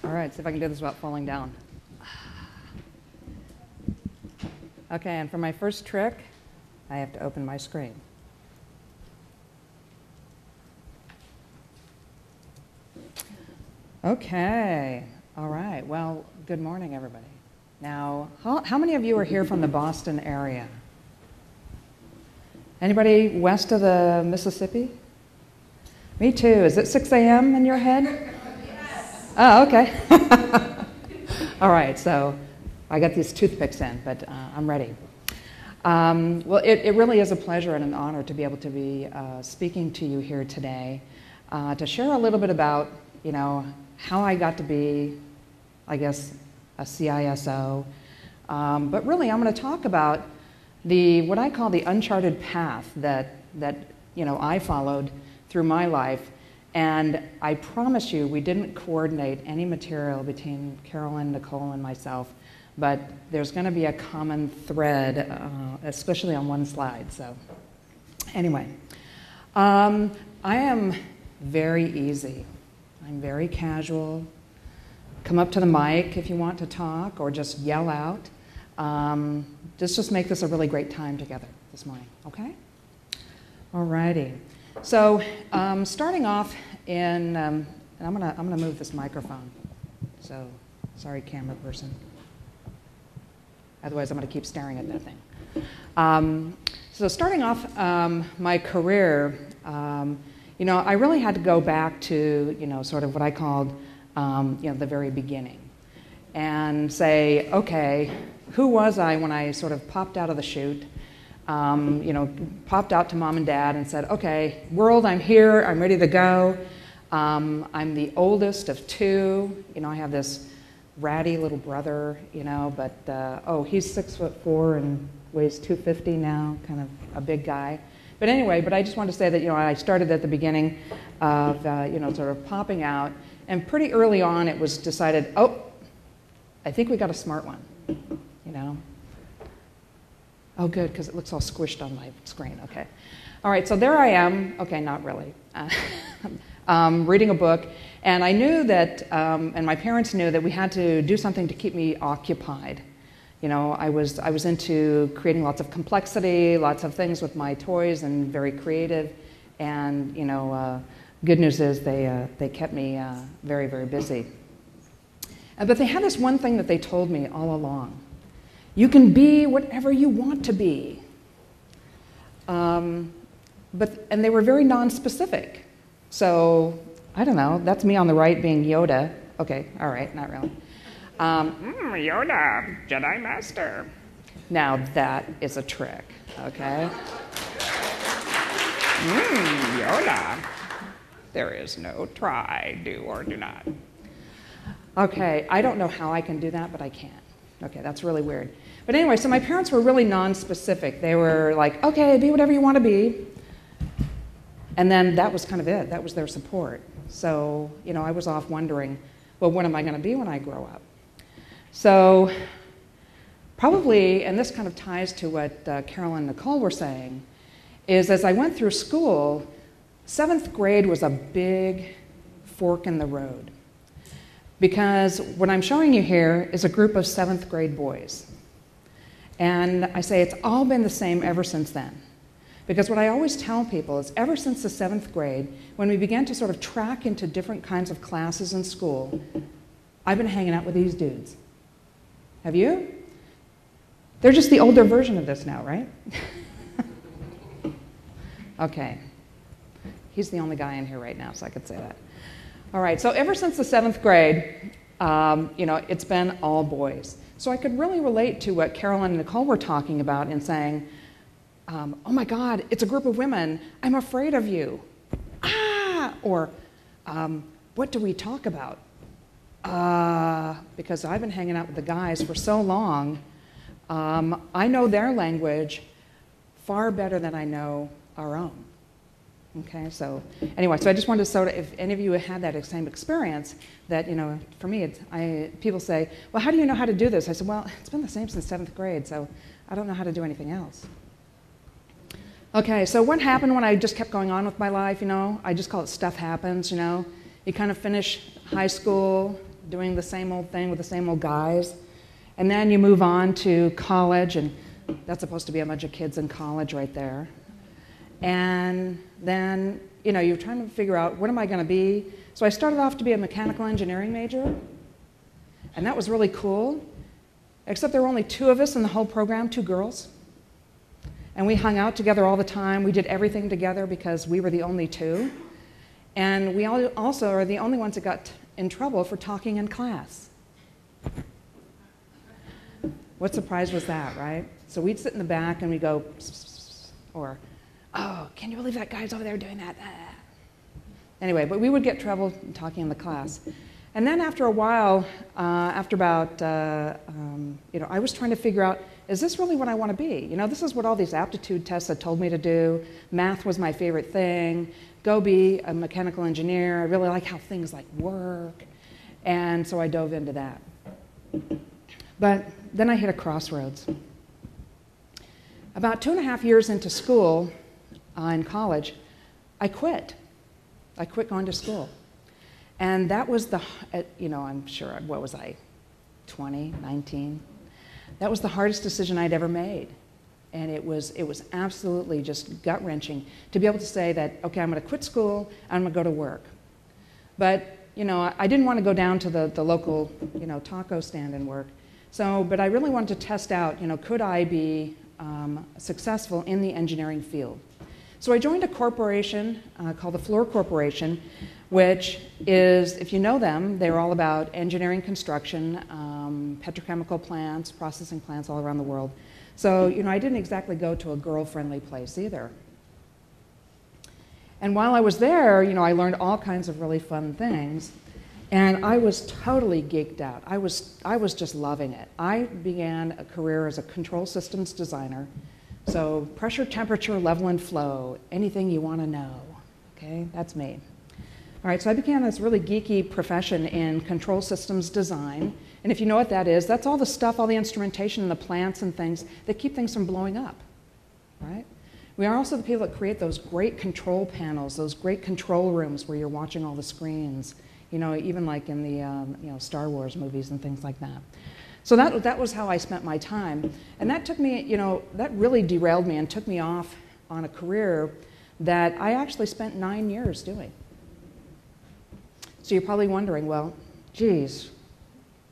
All right, see if I can do this without falling down. Okay, and for my first trick, I have to open my screen. Okay, all right. Well, good morning, everybody. Now, how many of you are here from the Boston area? Anybody west of the Mississippi? Me too. Is it 6 a.m. in your head? Yes. Oh, okay. All right, so I got these toothpicks in, but I'm ready. Well, it really is a pleasure and an honor to be able to be speaking to you here today to share a little bit about, how I got to be, I guess, a CISO. But really, I'm going to talk about what I call the Uncharted Path that I followed through my life. And I promise you, we didn't coordinate any material between Carolyn, Nicole, and myself. But there's going to be a common thread, especially on one slide. So anyway, I am very easy. I'm very casual. Come up to the mic if you want to talk, or just yell out. Just make this a really great time together this morning, okay? All righty. So starting off in, and I'm gonna move this microphone. So sorry, camera person. Otherwise, I'm going to keep staring at that thing. So starting off my career, I really had to go back to, sort of what I called, the very beginning, and say, okay, who was I when I sort of popped out of the chute, popped out to mom and dad and said, okay, world, I'm here, I'm ready to go. I'm the oldest of two. I have this ratty little brother, but he's 6'4" and weighs 250 now, kind of a big guy. But anyway, I just wanted to say that, I started at the beginning of, sort of popping out, and pretty early on it was decided, I think we got a smart one, Oh, good, because it looks all squished on my screen, okay. All right, so there I am, okay, not really, reading a book. And I knew that, and my parents knew that we had to do something to keep me occupied. I was into creating lots of complexity, lots of things with my toys, and very creative. And good news is they kept me very, very busy. But they had this one thing that they told me all along: you can be whatever you want to be. And they were very non-specific. So I don't know, that's me on the right being Yoda. Okay, all right, not really. Yoda, Jedi Master. Now that is a trick, okay? Yoda. There is no try, do or do not. Okay, I don't know how I can do that, but I can. Okay, that's really weird. But anyway, so my parents were really non-specific. They were like, okay, be whatever you want to be. And then that was kind of it. That was their support. So, I was off wondering, well, what am I going to be when I grow up? So probably, and this kind of ties to what Carolyn and Nicole were saying, is as I went through school, 7th grade was a big fork in the road. Because what I'm showing you here is a group of 7th grade boys. And I say it's all been the same ever since then. Because what I always tell people is ever since the 7th grade, when we began to sort of track into different kinds of classes in school, I've been hanging out with these dudes. Have you? They're just the older version of this now, right? Okay. He's the only guy in here right now, so I could say that. All right, so ever since the 7th grade, it's been all boys. So I could really relate to what Carolyn and Nicole were talking about in saying, oh my God, it's a group of women. I'm afraid of you. Ah! Or, what do we talk about? Because I've been hanging out with the guys for so long, I know their language far better than I know our own. Okay, so anyway, so I just wanted to sort of, if any of you had that same experience, that, for me, people say, well, how do you know how to do this? I said, well, it's been the same since 7th grade, so I don't know how to do anything else. Okay, so what happened when I just kept going on with my life, I just call it stuff happens, You kind of finish high school, doing the same old thing with the same old guys. And then you move on to college, and that's supposed to be a bunch of kids in college right there. And then, you're trying to figure out, what am I going to be? So I started off to be a mechanical engineering major, and that was really cool, except there were only 2 of us in the whole program, 2 girls. And we hung out together all the time. We did everything together because we were the only 2. And we also are the only ones that got in trouble for talking in class. What surprise was that, right? So we'd sit in the back and we'd go, or, oh, can you believe that guy's over there doing that? Anyway, but we would get trouble talking in the class. And then after a while, after about, I was trying to figure out, is this really what I want to be? This is what all these aptitude tests had told me to do. Math was my favorite thing. Go be a mechanical engineer. I really like how things like work. And so I dove into that. But then I hit a crossroads. About 2.5 years into school, in college, I quit. I quit going to school. And that was I'm sure, what was I, 20, 19? That was the hardest decision I'd ever made. And it was absolutely just gut-wrenching to be able to say that, okay, I'm going to quit school, I'm going to go to work. But, I didn't want to go down to the local, taco stand and work. But I really wanted to test out, could I be successful in the engineering field? So I joined a corporation called the Fluor Corporation, which is, if you know them, they're all about engineering construction, petrochemical plants, processing plants all around the world. So, I didn't exactly go to a girl-friendly place either. And while I was there, I learned all kinds of really fun things. And I was totally geeked out. I was just loving it. I began a career as a control systems designer. So pressure, temperature, level, and flow, anything you want to know. Okay, that's me. All right, so I began this really geeky profession in control systems design. And if you know what that is, that's all the stuff, all the instrumentation in the plants and things that keep things from blowing up, right? We are also the people that create those great control panels, those great control rooms where you're watching all the screens, even like in the Star Wars movies and things like that. So that was how I spent my time. And that took me, that really derailed me and took me off on a career that I actually spent 9 years doing. So you're probably wondering, well, geez,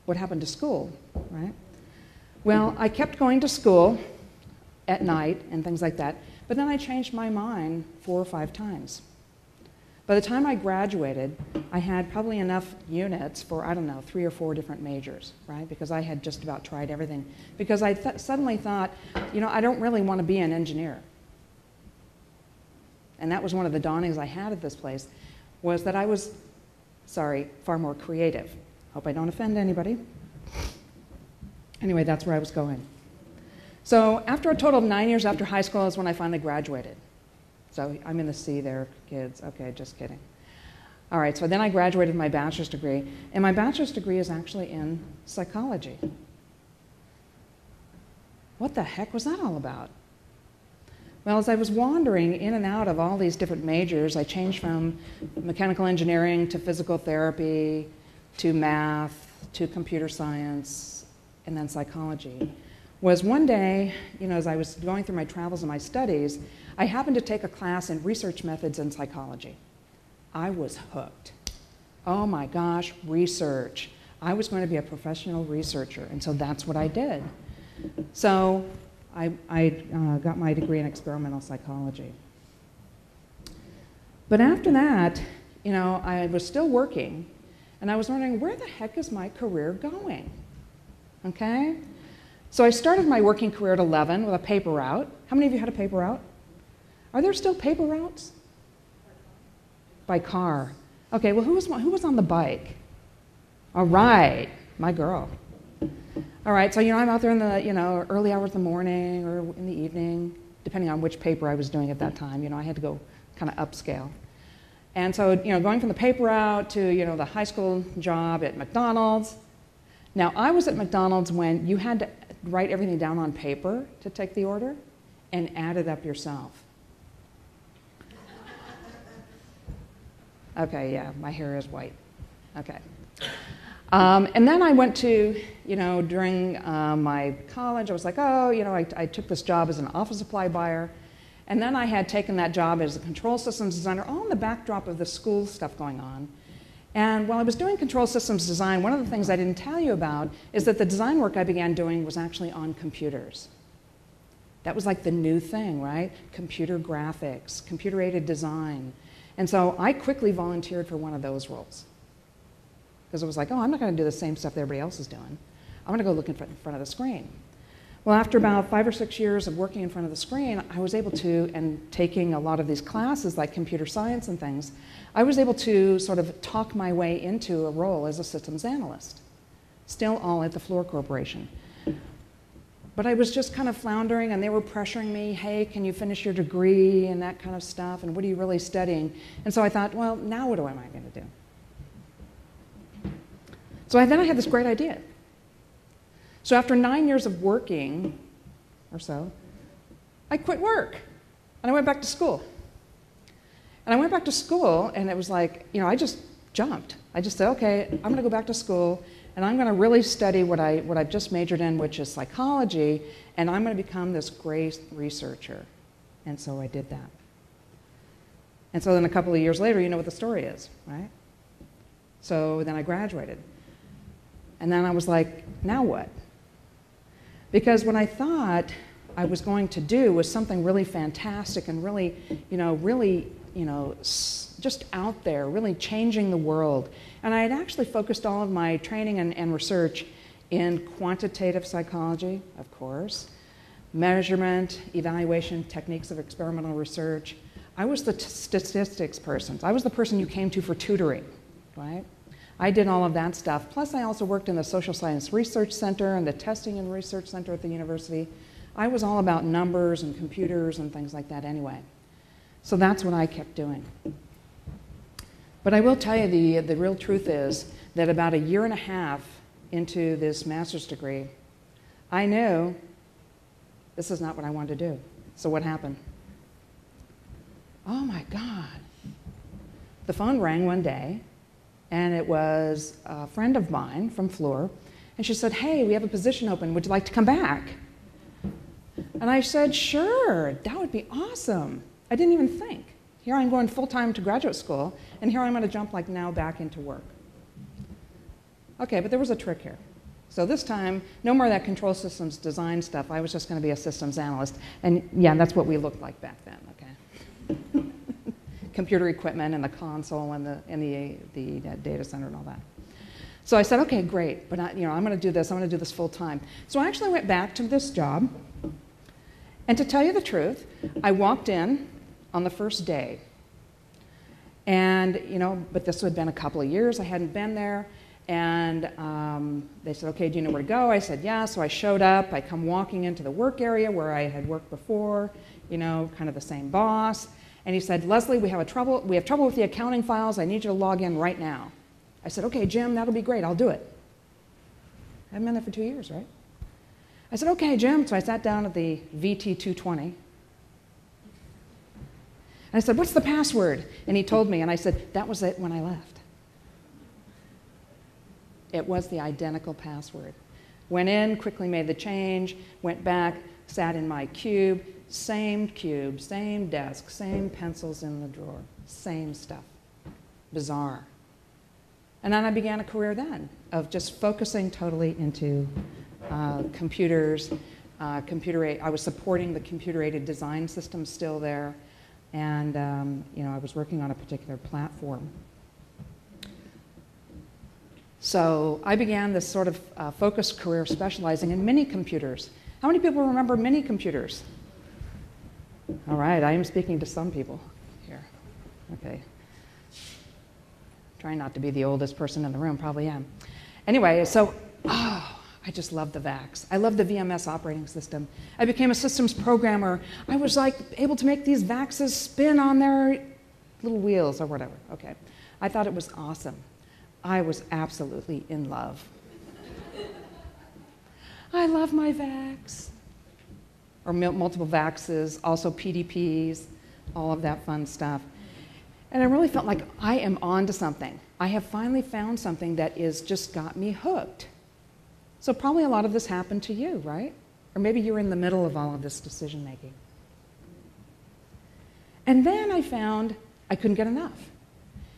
what happened to school, right? Well, I kept going to school at night and things like that, but then I changed my mind 4 or 5 times. By the time I graduated, I had probably enough units for, 3 or 4 different majors, right? Because I had just about tried everything. Because I suddenly thought, I don't really want to be an engineer. And that was one of the dawnings I had at this place, was that I was, far more creative. Hope I don't offend anybody. Anyway, that's where I was going. So after a total of 9 years after high school is when I finally graduated. So I'm in the C there, kids. Okay, just kidding. All right, so then I graduated with my bachelor's degree, and my bachelor's degree is actually in psychology. What the heck was that all about? Well, as I was wandering in and out of all these different majors, I changed from mechanical engineering to physical therapy, to math, to computer science, and then psychology. Was one day, as I was going through my travels and my studies, I happened to take a class in research methods in psychology. I was hooked. Oh my gosh, research. I was going to be a professional researcher, and so that's what I did. So I got my degree in experimental psychology. But after that, I was still working, and I was wondering, where the heck is my career going? Okay? So I started my working career at 11 with a paper route. How many of you had a paper route? Are there still paper routes? By car. Okay, well, who was on the bike? All right, my girl. All right, so I'm out there in the early hours of the morning or in the evening, depending on which paper I was doing at that time. I had to go kind of upscale. And so, going from the paper route to, the high school job at McDonald's. Now, I was at McDonald's when you had to write everything down on paper to take the order and add it up yourself. Okay, yeah, my hair is white. Okay. And then I went to, during my college, I was like, oh, I took this job as an office supply buyer. And then I had taken that job as a control systems designer, all in the backdrop of the school stuff going on. And while I was doing control systems design, one of the things I didn't tell you about is that the design work I began doing was actually on computers. That was like the new thing, right? Computer graphics, computer-aided design. And so I quickly volunteered for one of those roles. Because it was like, oh, I'm not going to do the same stuff that everybody else is doing. I'm going to go look in front of the screen. Well, after about 5 or 6 years of working in front of the screen, I was able to, and taking a lot of these classes like computer science and things, I was able to sort of talk my way into a role as a systems analyst, still all at the Fluor Corporation. But I was just kind of floundering, and they were pressuring me, hey, can you finish your degree and that kind of stuff, and what are you really studying? And so I thought, well, now what am I going to do? So then I had this great idea. So after 9 years of working, or so, I quit work, and I went back to school. And I went back to school, and it was like, I just jumped. I just said, okay, I'm going to go back to school, and I'm going to really study what I've just majored in, which is psychology, and I'm going to become this great researcher. And so I did that. And so then a couple of years later, you know what the story is, right? So then I graduated. And then I was like, now what? Because what I thought I was going to do was something really fantastic and really, just out there, really changing the world. And I had actually focused all of my training and research in quantitative psychology, of course, measurement, evaluation, techniques of experimental research. I was the statistics person. I was the person you came to for tutoring, right? I did all of that stuff. Plus, I also worked in the Social Science Research Center and the Testing and Research Center at the university. I was all about numbers and computers and things like that anyway. So that's what I kept doing. But I will tell you, the real truth is that about a year and a half into this master's degree, I knew this is not what I wanted to do. So what happened? Oh my God. The phone rang one day, and it was a friend of mine from Fluor, and she said, hey, we have a position open. Would you like to come back? And I said, sure, that would be awesome. I didn't even think. Here I'm going full-time to graduate school, and here I'm going to jump like now back into work. Okay, but there was a trick here. So this time, no more of that control systems design stuff. I was just going to be a systems analyst. And yeah, that's what we looked like back then, okay? Computer equipment and the console and the data center and all that. So I said, okay, great, but I'm going to do this. I'm going to do this full time. So I actually went back to this job. And to tell you the truth, I walked in on the first day. And, but this had been a couple of years. I hadn't been there. And they said, okay, do you know where to go? I said, yeah. So I showed up. I come walking into the work area where I had worked before, kind of the same boss. And he said, Leslie, we have trouble with the accounting files. I need you to log in right now. I said, okay, Jim, that'll be great. I'll do it. I haven't been there for 2 years, right? I said, okay, Jim. So I sat down at the VT220. And I said, what's the password? And he told me, and I said, that was it when I left. It was the identical password. Went in, quickly made the change, went back, sat in my cube, same desk, same pencils in the drawer, same stuff. Bizarre. And then I began a career then of just focusing totally into computers, I was supporting the computer-aided design system still there, and I was working on a particular platform. So I began this sort of focused career specializing in mini computers. How many people remember mini computers? All right, I am speaking to some people here. Okay. Trying not to be the oldest person in the room, probably am. Anyway, so, I just love the VAX. I love the VMS operating system. I became a systems programmer. I was like able to make these VAXs spin on their little wheels or whatever. Okay. I thought it was awesome. I was absolutely in love. I love my VAX. Or multiple VAXs, also PDPs, all of that fun stuff. And I really felt like I am on to something. I have finally found something that is just got me hooked. So probably a lot of this happened to you, right? Or maybe you're in the middle of all of this decision making. And then I found I couldn't get enough.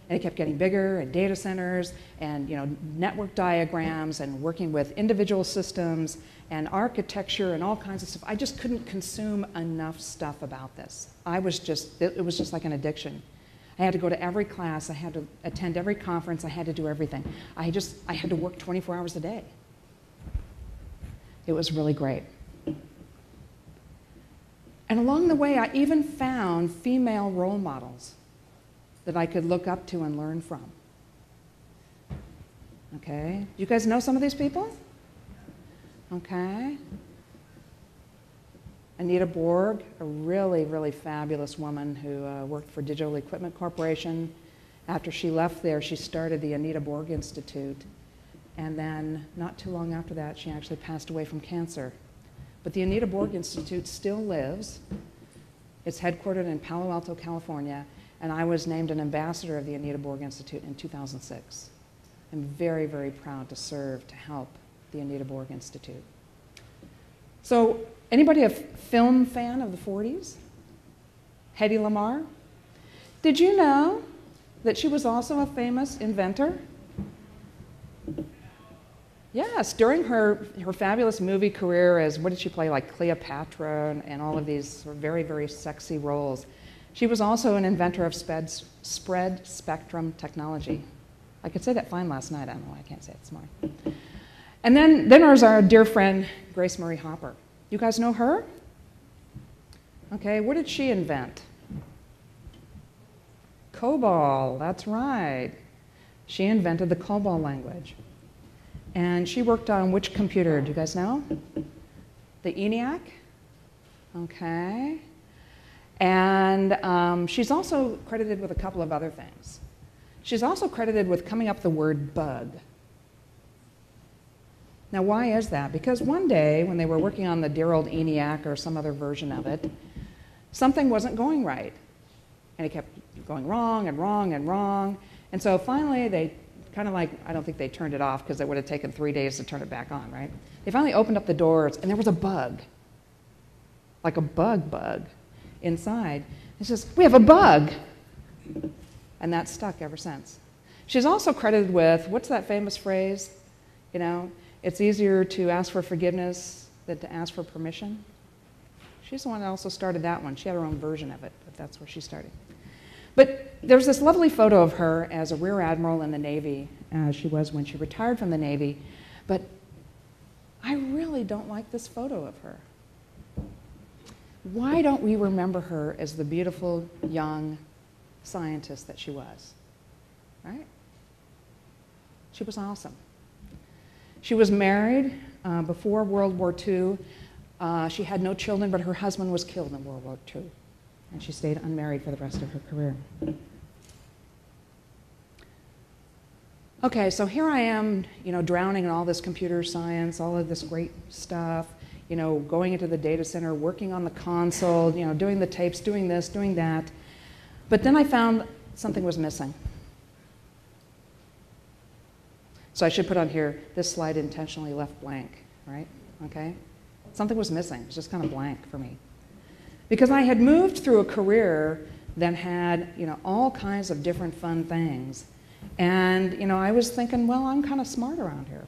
And it kept getting bigger, and data centers, and network diagrams, and working with individual systems, and architecture, and all kinds of stuff. I just couldn't consume enough stuff about this. It was just like an addiction. I had to go to every class, I had to attend every conference, I had to do everything. I had to work 24 hours a day. It was really great. And along the way, I even found female role models that I could look up to and learn from. Okay, you guys know some of these people? Okay. Anita Borg, a really, really fabulous woman who worked for Digital Equipment Corporation. After she left there, she started the Anita Borg Institute. And then, not too long after that, she actually passed away from cancer. But the Anita Borg Institute still lives. It's headquartered in Palo Alto, California, and I was named an ambassador of the Anita Borg Institute in 2006. I'm very, very proud to serve to help the Anita Borg Institute. So, anybody a film fan of the 40s? Hedy Lamarr? Did you know that she was also a famous inventor? Yes, during her fabulous movie career as, what did she play, like Cleopatra and all of these very, very sexy roles. She was also an inventor of spread spectrum technology. I could say that fine last night. I don't know why I can't say it this morning. And then there's our dear friend, Grace Murray Hopper. You guys know her? Okay, what did she invent? COBOL, that's right. She invented the COBOL language. And she worked on which computer? Do you guys know? The ENIAC? Okay. And she's also credited with a couple of other things. She's also credited with coming up with the word bug. Now, why is that? Because one day, when they were working on the dear old ENIAC or some other version of it, something wasn't going right. And it kept going wrong and wrong and wrong. And so finally, they kind of like, I don't think they turned it off because it would have taken 3 days to turn it back on, right? They finally opened up the doors, and there was a bug, like a bug inside. It says, we have a bug. And that's stuck ever since. She's also credited with, what's that famous phrase? It's easier to ask for forgiveness than to ask for permission. She's the one that also started that one. She had her own version of it, but that's where she started. But there's this lovely photo of her as a rear admiral in the Navy, as she was when she retired from the Navy. But I really don't like this photo of her. Why don't we remember her as the beautiful, young scientist that she was? Right? She was awesome. She was married before World War II. She had no children, but her husband was killed in World War II. And she stayed unmarried for the rest of her career. Okay, so here I am, drowning in all this computer science, all of this great stuff, going into the data center, working on the console, doing the tapes, doing this, doing that. But then I found something was missing. So I should put on here, this slide intentionally left blank, right? Okay? Something was missing. It was just kind of blank for me. Because I had moved through a career that had, all kinds of different fun things. And, I was thinking, well, I'm kind of smart around here.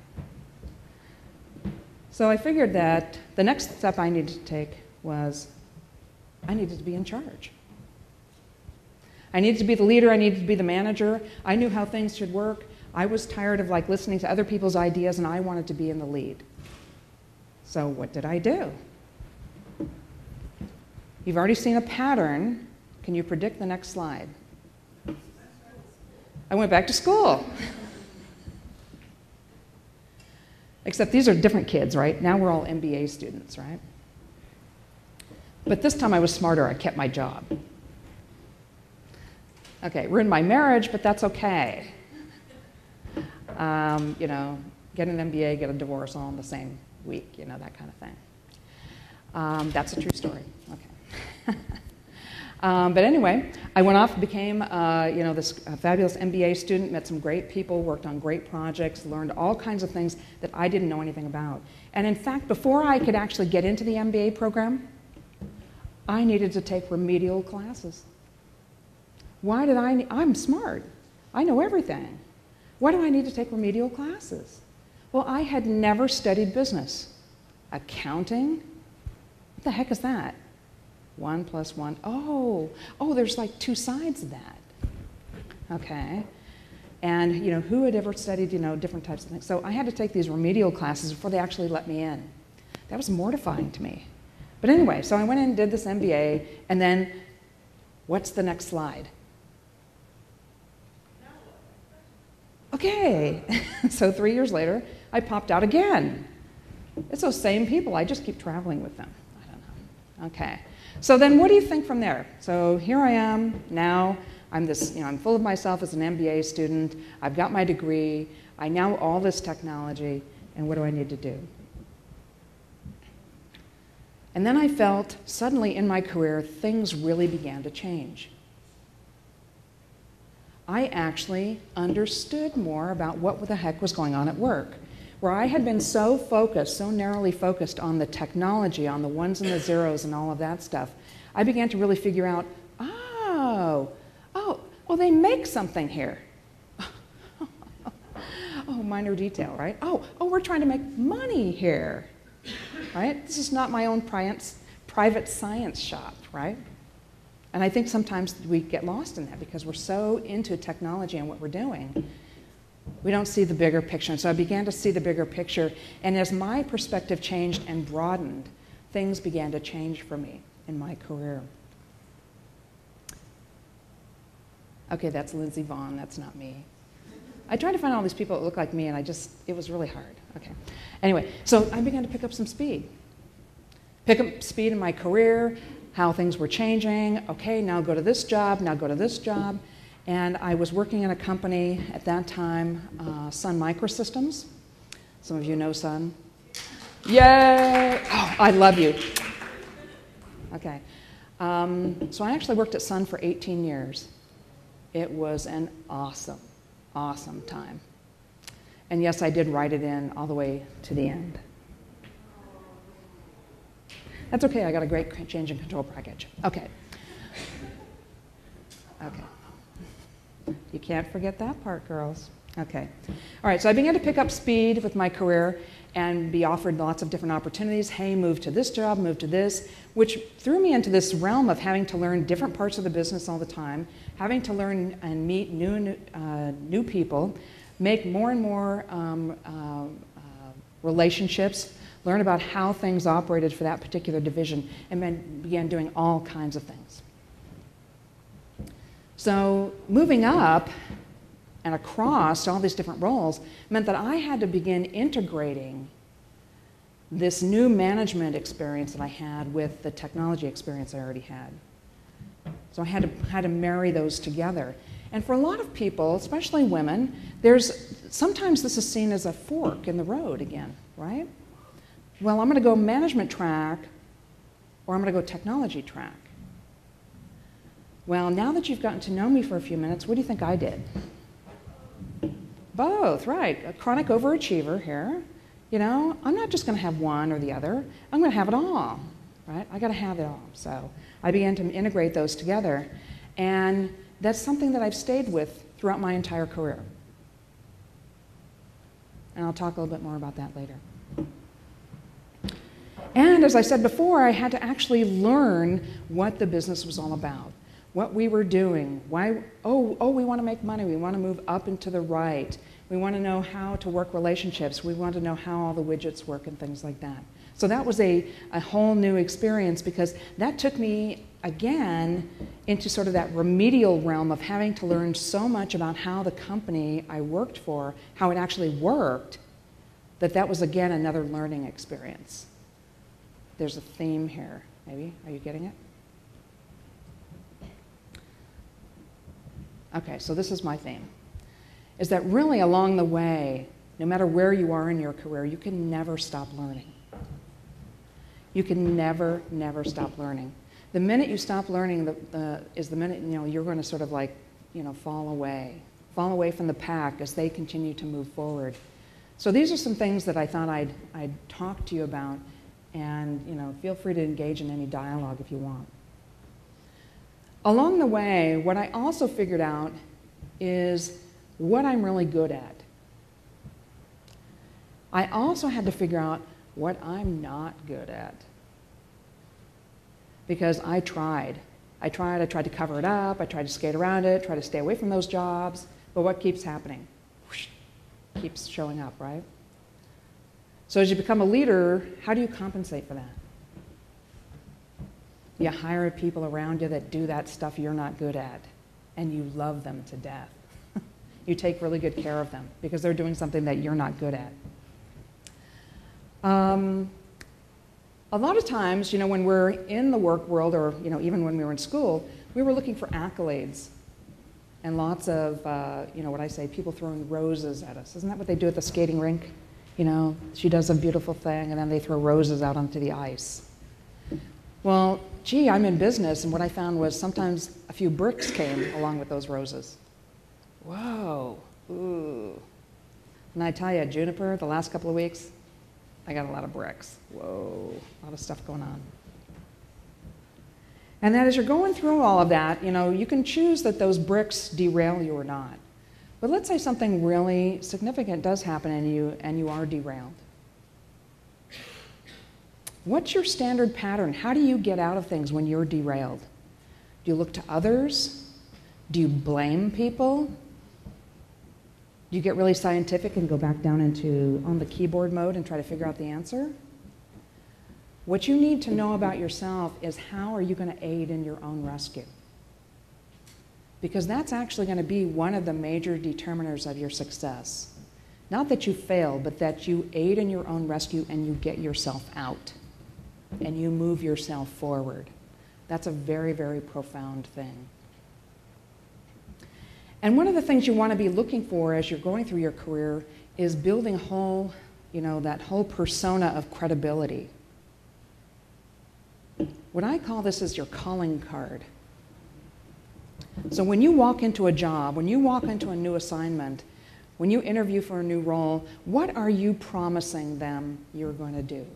So I figured that the next step I needed to take was I needed to be in charge. I needed to be the leader. I needed to be the manager. I knew how things should work. I was tired of listening to other people's ideas, and I wanted to be in the lead. So what did I do? You've already seen a pattern. Can you predict the next slide? I went back to school. Except these are different kids, right? Now we're all MBA students, right? But this time I was smarter. I kept my job. Okay, ruined my marriage, but that's okay. Get an MBA, get a divorce all in the same week, that kind of thing. That's a true story. Okay. But anyway, I went off and became this fabulous MBA student, met some great people, worked on great projects, learned all kinds of things that I didn't know anything about. And in fact, before I could actually get into the MBA program, I needed to take remedial classes. Why did I'm smart. I know everything. Why do I need to take remedial classes? Well, I had never studied business. Accounting? What the heck is that? 1 + 1. Oh, there's like two sides of that. Okay. And, who had ever studied, different types of things? So I had to take these remedial classes before they actually let me in. That was mortifying to me. But anyway, so I went in and did this MBA, and then what's the next slide? Okay. So 3 years later, I popped out again. It's those same people. I just keep traveling with them. I don't know. Okay. So then what do you think from there? So here I am now. I'm I'm full of myself as an MBA student. I've got my degree. I know all this technology. And what do I need to do? And then I felt suddenly in my career, things really began to change. I actually understood more about what the heck was going on at work. Where I had been so focused, so narrowly focused on the technology, on the ones and the zeros and all of that stuff, I began to really figure out, they make something here. Oh, minor detail, right? Oh, we're trying to make money here, right? This is not my own private science shop, right? And I think sometimes we get lost in that because we're so into technology and what we're doing. We don't see the bigger picture. And so I began to see the bigger picture. And as my perspective changed and broadened, things began to change for me in my career. Okay, that's Lindsay Vaughn. That's not me. I tried to find all these people that look like me, and it was really hard. Okay. Anyway, so I began to pick up some speed. Pick up speed in my career, how things were changing. Okay, now go to this job, now go to this job. And I was working in a company at that time, Sun Microsystems. Some of you know Sun. Yay! Oh, I love you. Okay. So I actually worked at Sun for 18 years. It was an awesome, awesome time. And yes, I did write it in all the way to the end. That's okay, I got a great change and control package. Okay. Okay. You can't forget that part, girls. Okay. All right, so I began to pick up speed with my career and be offered lots of different opportunities. Hey, move to this job, move to this, which threw me into this realm of having to learn different parts of the business all the time, having to learn and meet new people, make more and more relationships, learn about how things operated for that particular division, and then began doing all kinds of things. So moving up and across all these different roles meant that I had to begin integrating this new management experience that I had with the technology experience I already had. So I had to marry those together. And for a lot of people, especially women, sometimes this is seen as a fork in the road again, right? Well, I'm going to go management track, or I'm going to go technology track. Well, now that you've gotten to know me for a few minutes, what do you think I did? Both, right. A chronic overachiever here. I'm not just going to have one or the other. I'm going to have it all, right? I got to have it all. So I began to integrate those together, and that's something that I've stayed with throughout my entire career. And I'll talk a little bit more about that later. And as I said before, I had to actually learn what the business was all about, what we were doing, why, we want to make money, we want to move up and to the right, we want to know how to work relationships, we want to know how all the widgets work and things like that. So that was a whole new experience, because that took me, again, into sort of that remedial realm of having to learn so much about how the company I worked for, how it actually worked, that was, again, another learning experience. There's a theme here, maybe. Are you getting it? Okay, so this is my theme, is that really along the way, no matter where you are in your career, you can never stop learning. You can never, never stop learning. The minute you stop learning is the minute you're going to sort of like fall away from the pack as they continue to move forward. So these are some things that I thought I'd talk to you about, and feel free to engage in any dialogue if you want. Along the way, what I also figured out is what I'm really good at. I also had to figure out what I'm not good at. Because I tried to cover it up, I tried to skate around it, try to stay away from those jobs, but what keeps happening? Whoosh, keeps showing up, right? So as you become a leader, how do you compensate for that? You hire people around you that do that stuff you're not good at, and you love them to death. You take really good care of them because they're doing something that you're not good at. A lot of times, when we're in the work world, or even when we were in school, we were looking for accolades, and lots of what I say, people throwing roses at us. Isn't that what they do at the skating rink? She does a beautiful thing, and then they throw roses out onto the ice. Well, gee, I'm in business, and what I found was sometimes a few bricks came along with those roses. Whoa, ooh. And I tell you, Juniper, the last couple of weeks, I got a lot of bricks. Whoa, a lot of stuff going on. And then as you're going through all of that, you can choose that those bricks derail you or not. But let's say something really significant does happen and you are derailed. What's your standard pattern? How do you get out of things when you're derailed? Do you look to others? Do you blame people? Do you get really scientific and go back down into on the keyboard mode and try to figure out the answer? What you need to know about yourself is how are you going to aid in your own rescue? Because that's actually going to be one of the major determiners of your success. Not that you fail, but that you aid in your own rescue and you get yourself out and you move yourself forward. That's a very, very profound thing. And one of the things you want to be looking for as you're going through your career is building that whole persona of credibility. What I call this is your calling card. So when you walk into a job, when you walk into a new assignment, when you interview for a new role, what are you promising them you're going to do?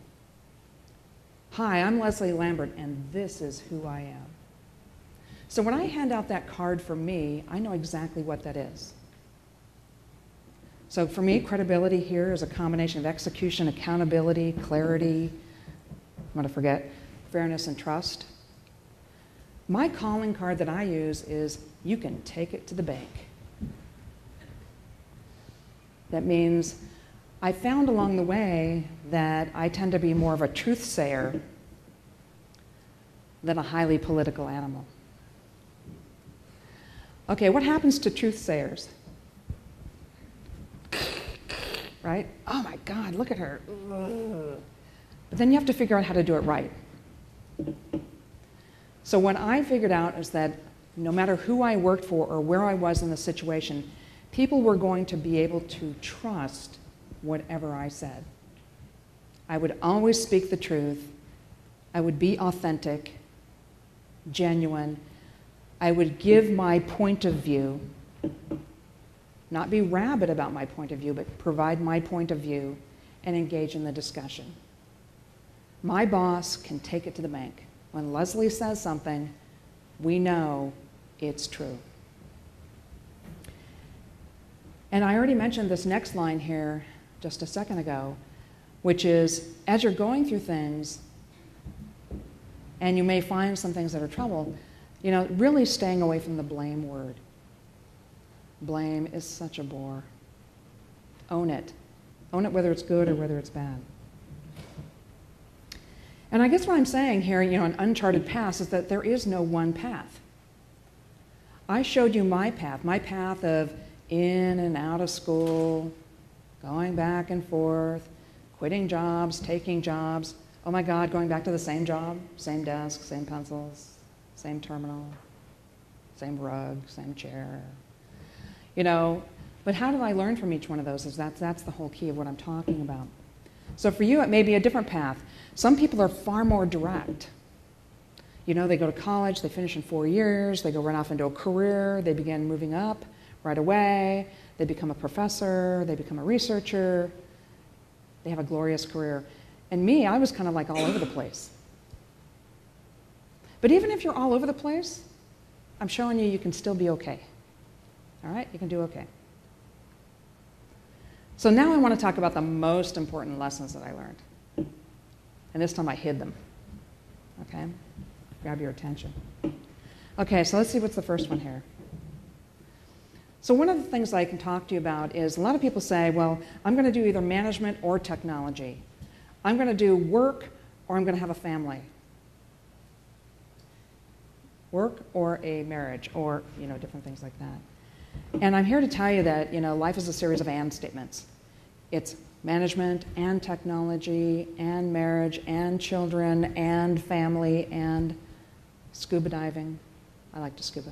Hi, I'm Leslie Lambert, and this is who I am. So when I hand out that card for me, I know exactly what that is. So for me, credibility here is a combination of execution, accountability, clarity, I'm going to forget, fairness and trust. My calling card that I use is, you can take it to the bank. That means I found along the way that I tend to be more of a truth sayer than a highly political animal. Okay, what happens to truth sayers? Right? Oh my God, look at her. Ugh. But then you have to figure out how to do it right. So what I figured out is that no matter who I worked for or where I was in the situation, people were going to be able to trust whatever I said. I would always speak the truth. I would be authentic, genuine. I would give my point of view, not be rabid about my point of view, but provide my point of view and engage in the discussion. My boss can take it to the bank. When Leslie says something, we know it's true. And I already mentioned this next line here just a second ago, which is, as you're going through things, and you may find some things that are trouble, really staying away from the blame word. Blame is such a bore. Own it. Own it whether it's good or whether it's bad. And I guess what I'm saying here, in Uncharted Paths, is that there is no one path. I showed you my path of in and out of school, going back and forth, quitting jobs, taking jobs. Oh my God, going back to the same job, same desk, same pencils, same terminal, same rug, same chair. But how did I learn from each one of those? That's the whole key of what I'm talking about. So for you, it may be a different path. Some people are far more direct. You know, they go to college, they finish in 4 years, they go run off into a career, they begin moving up right away, they become a professor, they become a researcher, they have a glorious career. And me, I was kind of like all over the place. But even if you're all over the place, I'm showing you can still be okay. All right? You can do okay. So now I want to talk about the most important lessons that I learned. And this time I hid them. Okay? Grab your attention. Okay, so let's see what's the first one here. So one of the things I can talk to you about is a lot of people say, well, I'm going to do either management or technology. I'm going to do work or I'm going to have a family. Work or a marriage or, you know, different things like that. And I'm here to tell you that, you know, life is a series of and statements. It's management and technology and marriage and children and family and scuba diving. I like to scuba.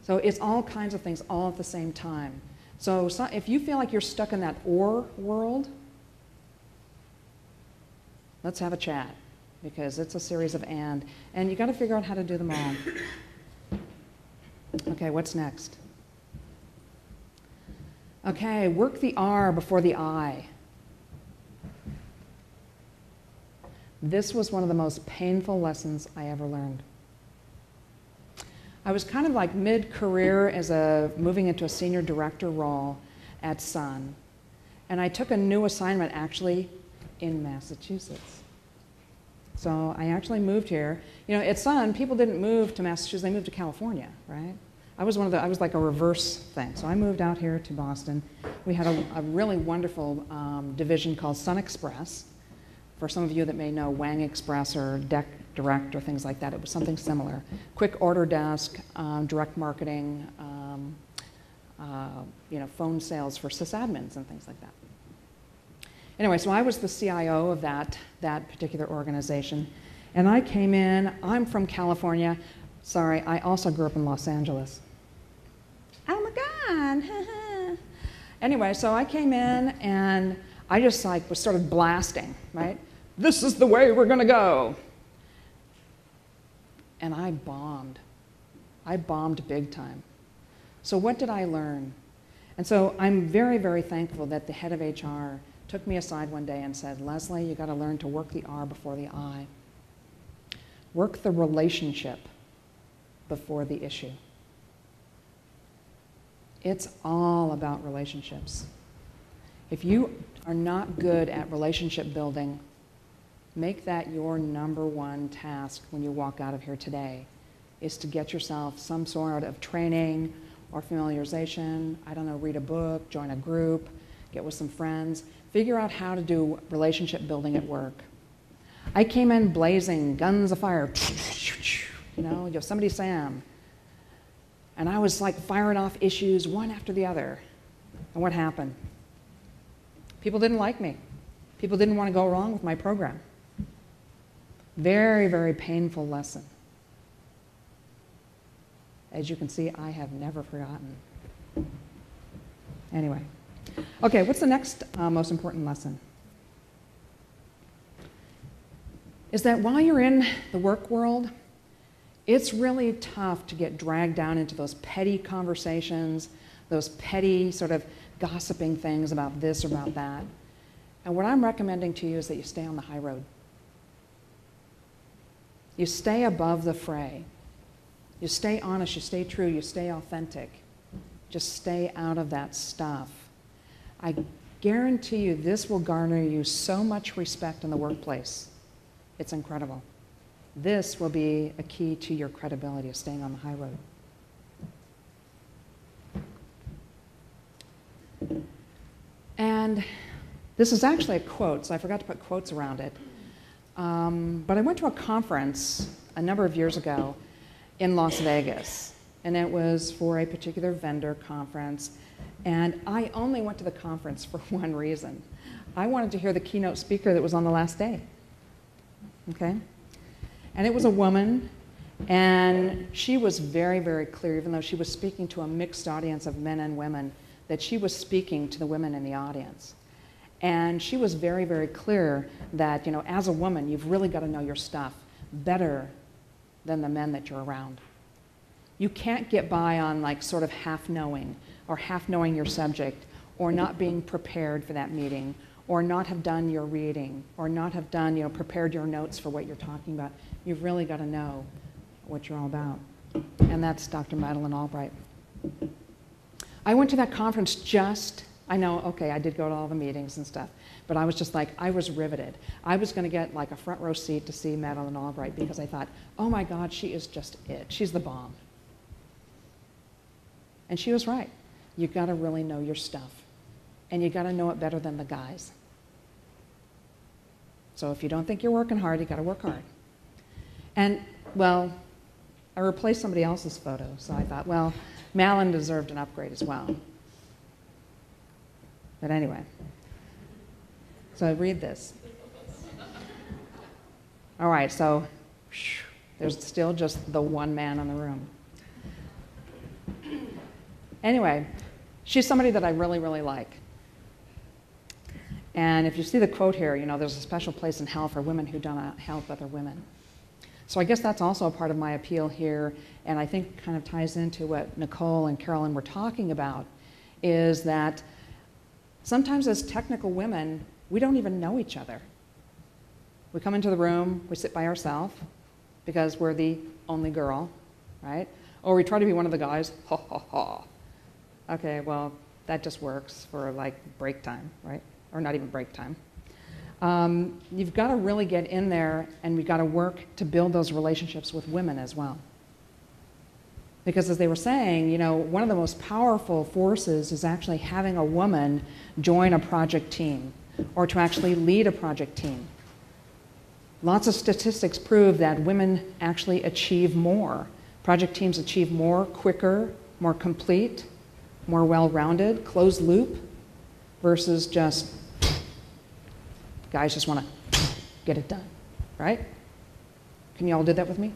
So it's all kinds of things all at the same time. So if you feel like you're stuck in that or world, let's have a chat, because it's a series of and you got to figure out how to do them all. Okay, what's next? Okay, work the R before the I. This was one of the most painful lessons I ever learned. I was kind of like mid-career as moving into a senior director role at Sun. And I took a new assignment actually in Massachusetts. So I actually moved here. You know, at Sun, people didn't move to Massachusetts, they moved to California, right? I was like a reverse thing. So I moved out here to Boston. We had a really wonderful division called Sun Express. For some of you that may know Wang Express or Deck Direct or things like that, it was something similar. Quick order desk, direct marketing, you know, phone sales for sysadmins and things like that. Anyway, so I was the CIO of that particular organization. And I came in, I'm from California. Sorry, I also grew up in Los Angeles. Oh my God. Anyway, so I came in and I just like was sort of blasting, right? This is the way we're going to go. And I bombed. I bombed big time. So what did I learn? And so I'm very, very thankful that the head of HR took me aside one day and said, Leslie, you got to learn to work the R before the I. Work the relationship before the issue. It's all about relationships. If you are not good at relationship building, make that your #1 task when you walk out of here today, is to get yourself some sort of training or familiarization. I don't know, read a book, join a group, get with some friends, figure out how to do relationship building at work. I came in blazing, guns afire, you know, Yosemite Sam. And I was like firing off issues one after the other. And what happened? People didn't like me. People didn't want to go along with my program. Very, very painful lesson. As you can see, I have never forgotten. Anyway. Okay, what's the next most important lesson? Is that while you're in the work world, it's really tough to get dragged down into those petty conversations, those petty sort of gossiping things about this or about that. And what I'm recommending to you is that you stay on the high road. You stay above the fray. You stay honest, you stay true, you stay authentic. Just stay out of that stuff. I guarantee you this will garner you so much respect in the workplace. It's incredible. This will be a key to your credibility of staying on the high road. And this is actually a quote, so I forgot to put quotes around it. But I went to a conference a number of years ago in Las Vegas, and it was for a particular vendor conference, and I only went to the conference for one reason. I wanted to hear the keynote speaker that was on the last day, okay? And it was a woman, and she was very, very clear, even though she was speaking to a mixed audience of men and women, that she was speaking to the women in the audience. And she was very, very clear that, you know, as a woman, you've really got to know your stuff. better than the men that you're around. You can't get by on like sort of half knowing or half knowing your subject or not being prepared for that meeting or not have done your reading or not have done, prepared your notes for what you're talking about. You've really got to know what you're all about. And that's Dr. Madeleine Albright. I went to that conference I know, okay, I did go to all the meetings and stuff, but I was just like, I was riveted. I was going to get like a front row seat to see Madeleine Albright because I thought, oh my God, she is just it. She's the bomb. And she was right. You got to really know your stuff. And you got to know it better than the guys. So if you don't think you're working hard, you got to work hard. And, well, I replaced somebody else's photo, so I thought, well, Malin deserved an upgrade as well. But anyway, so read this. All right, so there's still just the one man in the room. Anyway, she's somebody that I really, really like. And if you see the quote here, there's a special place in hell for women who don't help other women. So I guess that's also a part of my appeal here, and I think kind of ties into what Nicole and Carolyn were talking about, is that sometimes as technical women, we don't even know each other. We come into the room, we sit by ourselves, because we're the only girl, right? Or we try to be one of the guys, ha ha ha. Okay, well, that just works for like break time, right? Or not even break time. You've got to really get in there and we've got to work to build those relationships with women as well. Because as they were saying, one of the most powerful forces is actually having a woman join a project team or to actually lead a project team. Lots of statistics prove that women actually achieve more. Project teams achieve more quicker, more complete, more well-rounded, closed loop, versus just guys just want to get it done, right? Can you all do that with me?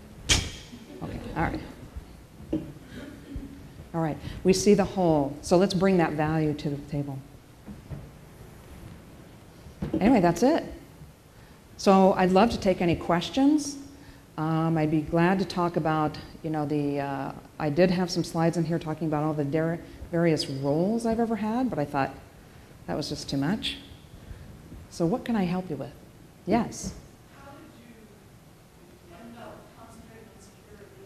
Okay, all right. All right, we see the whole, so let's bring that value to the table. Anyway, that's it. So I'd love to take any questions. I'd be glad to talk about, I did have some slides in here talking about all the various roles I've ever had, but I thought that was just too much. So what can I help you with? Yes? How did you end up concentrating on security?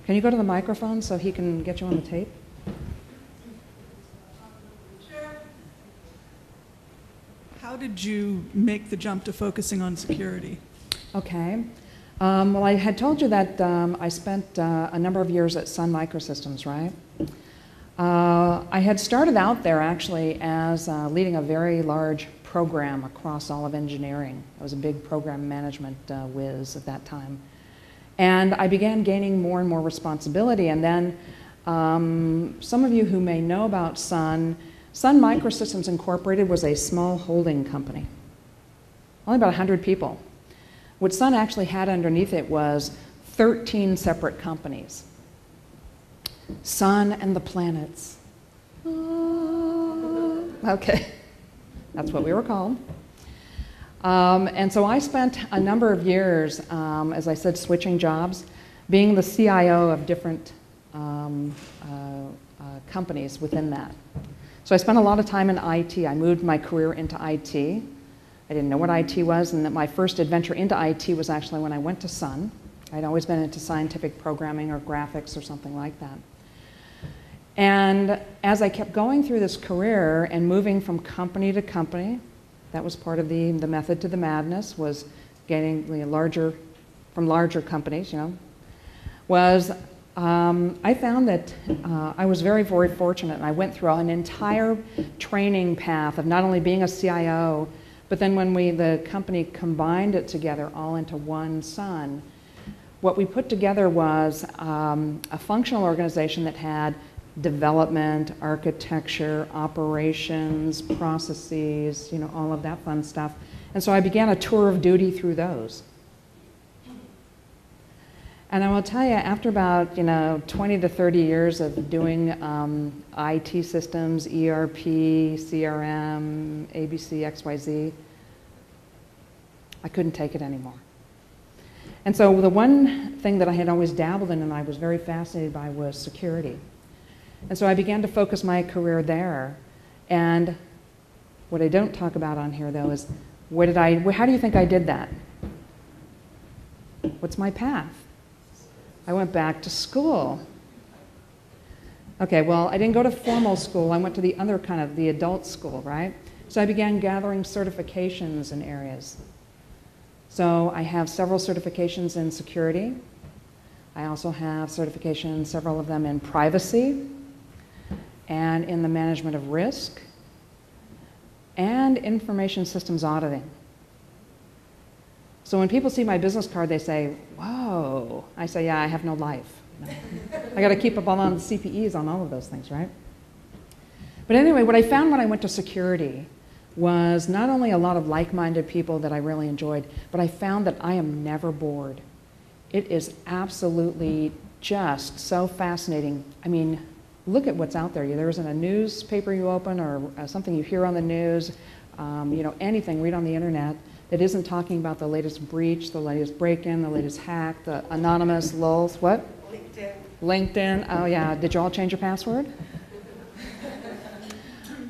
Can you go to the microphone so he can get you on the tape? Sure. How did you make the jump to focusing on security? Okay. Well, I had told you that I spent a number of years at Sun Microsystems, right? I had started out there actually as leading a very large program across all of engineering. I was a big program management whiz at that time. And I began gaining more and more responsibility. And then some of you who may know about Sun Microsystems Incorporated was a small holding company, only about 100 people. What Sun actually had underneath it was 13 separate companies. Sun and the planets. Okay, that's what we were called. And so I spent a number of years, as I said, switching jobs, being the CIO of different companies within that. So I spent a lot of time in IT. I moved my career into IT. I didn't know what IT was, and that my first adventure into IT was actually when I went to Sun. I'd always been into scientific programming or graphics or something like that. And as I kept going through this career and moving from company to company, that was part of the method to the madness, was getting from larger companies, was I found that I was very, very fortunate, and I went through an entire training path of not only being a CIO, but then when the company combined it together all into one Sun, what we put together was a functional organization that had development, architecture, operations, processes, all of that fun stuff. And so I began a tour of duty through those. And I will tell you, after about 20 to 30 years of doing IT systems, ERP, CRM, ABC, XYZ, I couldn't take it anymore. And so the one thing that I had always dabbled in and I was very fascinated by was security. And so I began to focus my career there. And what I don't talk about on here, though, is how do you think I did that? What's my path? I went back to school. Okay, well, I didn't go to formal school. I went to the other kind of, the adult school, right? So I began gathering certifications in areas. So I have several certifications in security. I also have certifications, several of them in privacy and in the management of risk and information systems auditing. So when people see my business card, they say, whoa. I say, yeah, I have no life. I got to keep up on the CPEs on all of those things, right? But anyway, what I found when I went to security was not only a lot of like-minded people that I really enjoyed, but I found that I am never bored. It is absolutely just so fascinating. I mean, look at what's out there. There isn't a newspaper you open or something you hear on the news, anything, read on the internet that isn't talking about the latest breach, the latest break-in, the latest hack, the anonymous lulz, what? LinkedIn. Oh yeah, did you all change your password?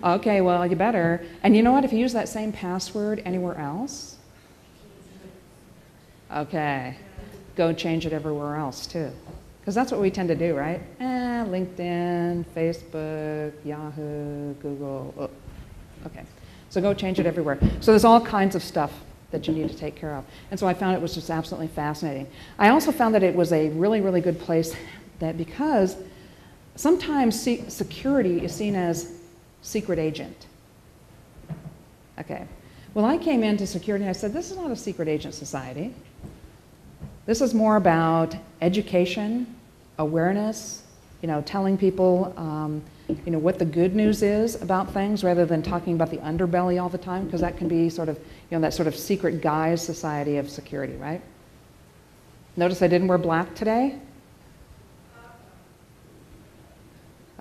Okay, well, you better. And you know what? If you use that same password anywhere else, okay, go change it everywhere else too. Because that's what we tend to do, right? LinkedIn, Facebook, Yahoo, Google. Oh. Okay, so go change it everywhere. So there's all kinds of stuff that you need to take care of. And so I found it was just absolutely fascinating. I also found that it was a really, really good place that because sometimes security is seen as secret agent. Okay. Well, I came into security and I said, this is not a secret agent society. This is more about education, awareness, telling people, what the good news is about things rather than talking about the underbelly all the time, because that can be sort of, that sort of secret guise society of security, right? Notice I didn't wear black today?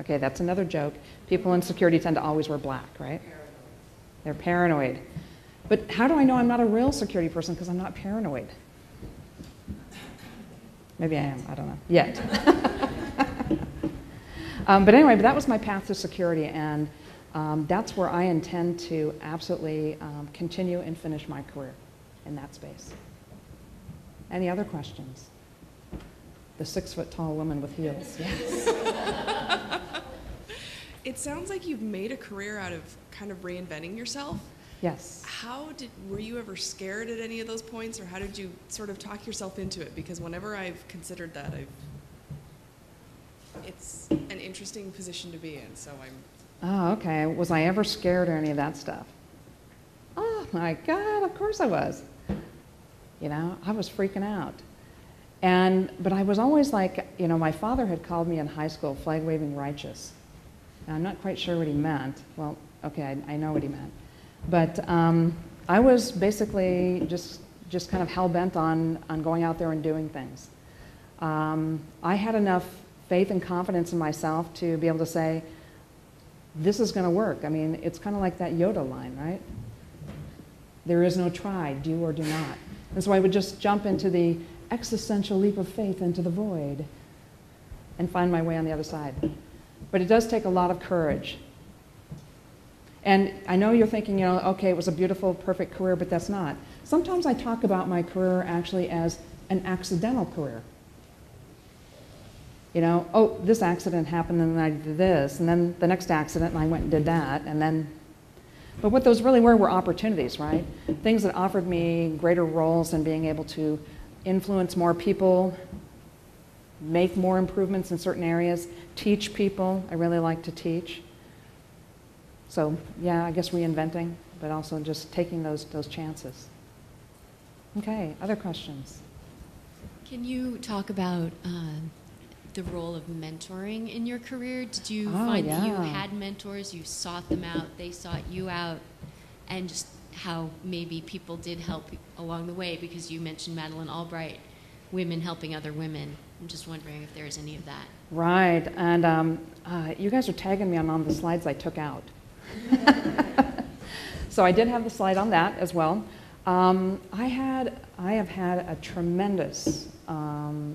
Okay, that's another joke. People in security tend to always wear black, right? They're paranoid. But how do I know I'm not a real security person? Because I'm not paranoid. Maybe I am, I don't know, yet. But anyway, that was my path to security, and that's where I intend to absolutely continue and finish my career in that space. Any other questions? The 6-foot-tall woman with heels, yes. It sounds like you've made a career out of kind of reinventing yourself. Yes. Were you ever scared at any of those points, or how did you sort of talk yourself into it? Because whenever I've considered that, it's an interesting position to be in, so I'm... Oh, okay. Was I ever scared or any of that stuff? Oh my God, of course I was. I was freaking out. But I was always like, my father had called me in high school flag-waving righteous. Now, I'm not quite sure what he meant. Well, okay, I know what he meant. But I was basically just kind of hell-bent on going out there and doing things. I had enough faith and confidence in myself to be able to say, this is going to work. I mean, it's kind of like that Yoda line, right? There is no try, do or do not. And so I would just jump into the existential leap of faith into the void and find my way on the other side. But it does take a lot of courage. And I know you're thinking, okay, it was a beautiful, perfect career, but that's not. Sometimes I talk about my career actually as an accidental career. Oh, this accident happened and then I did this, and then the next accident and I went and did that, and then... But what those really were opportunities, right? Things that offered me greater roles and being able to influence more people, make more improvements in certain areas, teach people. I really like to teach. So yeah, I guess reinventing, but also just taking those chances. Okay, other questions? Can you talk about the role of mentoring in your career? Did you find that you had mentors, you sought them out, they sought you out, and just how maybe people did help along the way? Because you mentioned Madeleine Albright, women helping other women. I'm just wondering if there's any of that. Right, and you guys are tagging me on the slides I took out. So I did have the slide on that as well. I have had a tremendous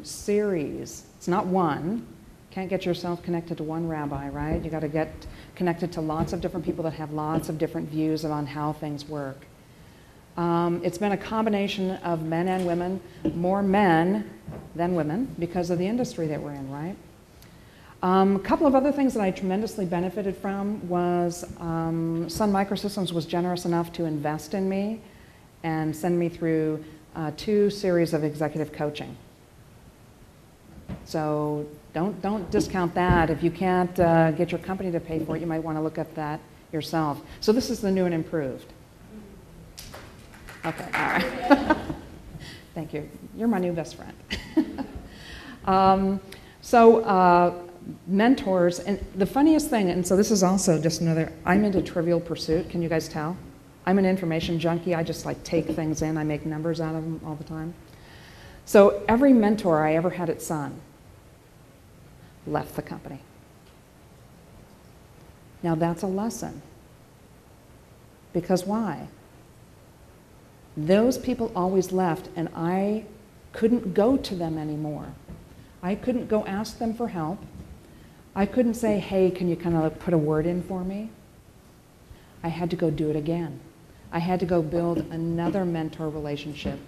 series. It's not one. Can't get yourself connected to one rabbi, right? You got to get connected to lots of different people that have lots of different views on how things work. It's been a combination of men and women, more men than women because of the industry that we're in, right? A couple of other things that I tremendously benefited from was Sun Microsystems was generous enough to invest in me and send me through 2 series of executive coaching. So don't discount that. If you can't get your company to pay for it, you might want to look at that yourself. So this is the new and improved. Okay, all right. Thank you. You're my new best friend. Mentors, and the funniest thing, and so this is also just another, I'm into Trivial Pursuit. Can you guys tell? I'm an information junkie. I just like take things in. I make numbers out of them all the time. So every mentor I ever had at Sun left the company. Now that's a lesson. Because why? Those people always left and I couldn't go to them anymore. I couldn't go ask them for help. I couldn't say, hey, can you kind of put a word in for me? I had to go do it again. I had to go build another mentor relationship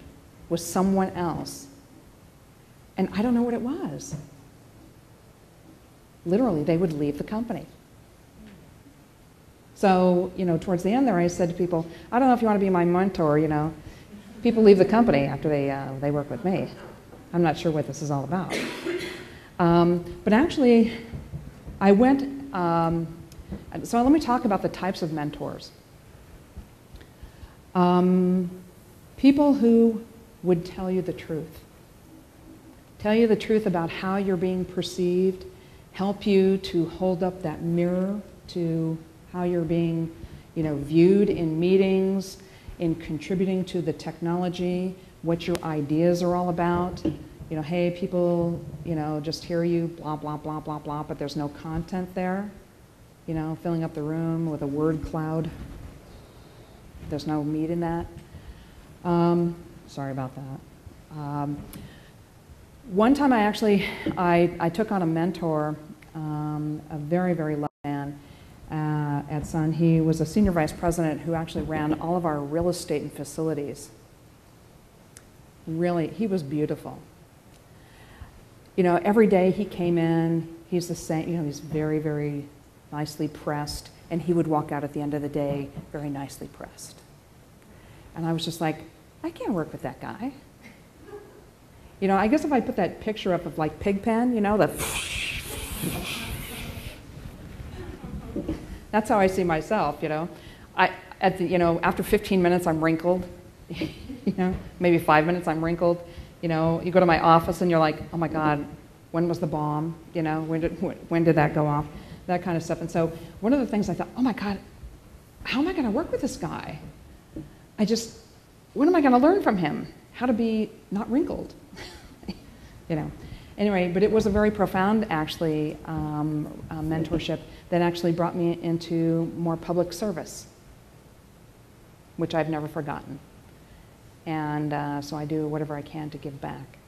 with someone else. And I don't know what it was. Literally, they would leave the company. So, towards the end there, I said to people, I don't know if you want to be my mentor, People leave the company after they work with me. I'm not sure what this is all about. But actually, I went, so let me talk about the types of mentors. People who would tell you the truth. Tell you the truth about how you're being perceived, help you to hold up that mirror to how you're being, viewed in meetings, in contributing to the technology, what your ideas are all about. Hey, people, just hear you, blah, blah, blah, blah, blah, but there's no content there. Filling up the room with a word cloud. There's no meat in that. Sorry about that. One time I took on a mentor, a very, very lovely man at Sun. He was a senior vice president who actually ran all of our real estate and facilities. Really, he was beautiful. Every day he came in, he's the same, he's very, very nicely pressed, and he would walk out at the end of the day very nicely pressed. And I was just like, I can't work with that guy. I guess if I put that picture up of like Pigpen, that's how I see myself, after 15 minutes I'm wrinkled, maybe 5 minutes I'm wrinkled. You go to my office and you're like, oh my God, when was the bomb? When did that go off? That kind of stuff. And so one of the things I thought, oh my God, how am I going to work with this guy? What am I going to learn from him? How to be not wrinkled, Anyway, but it was a very profound, actually, mentorship that actually brought me into more public service, which I've never forgotten. And so I do whatever I can to give back.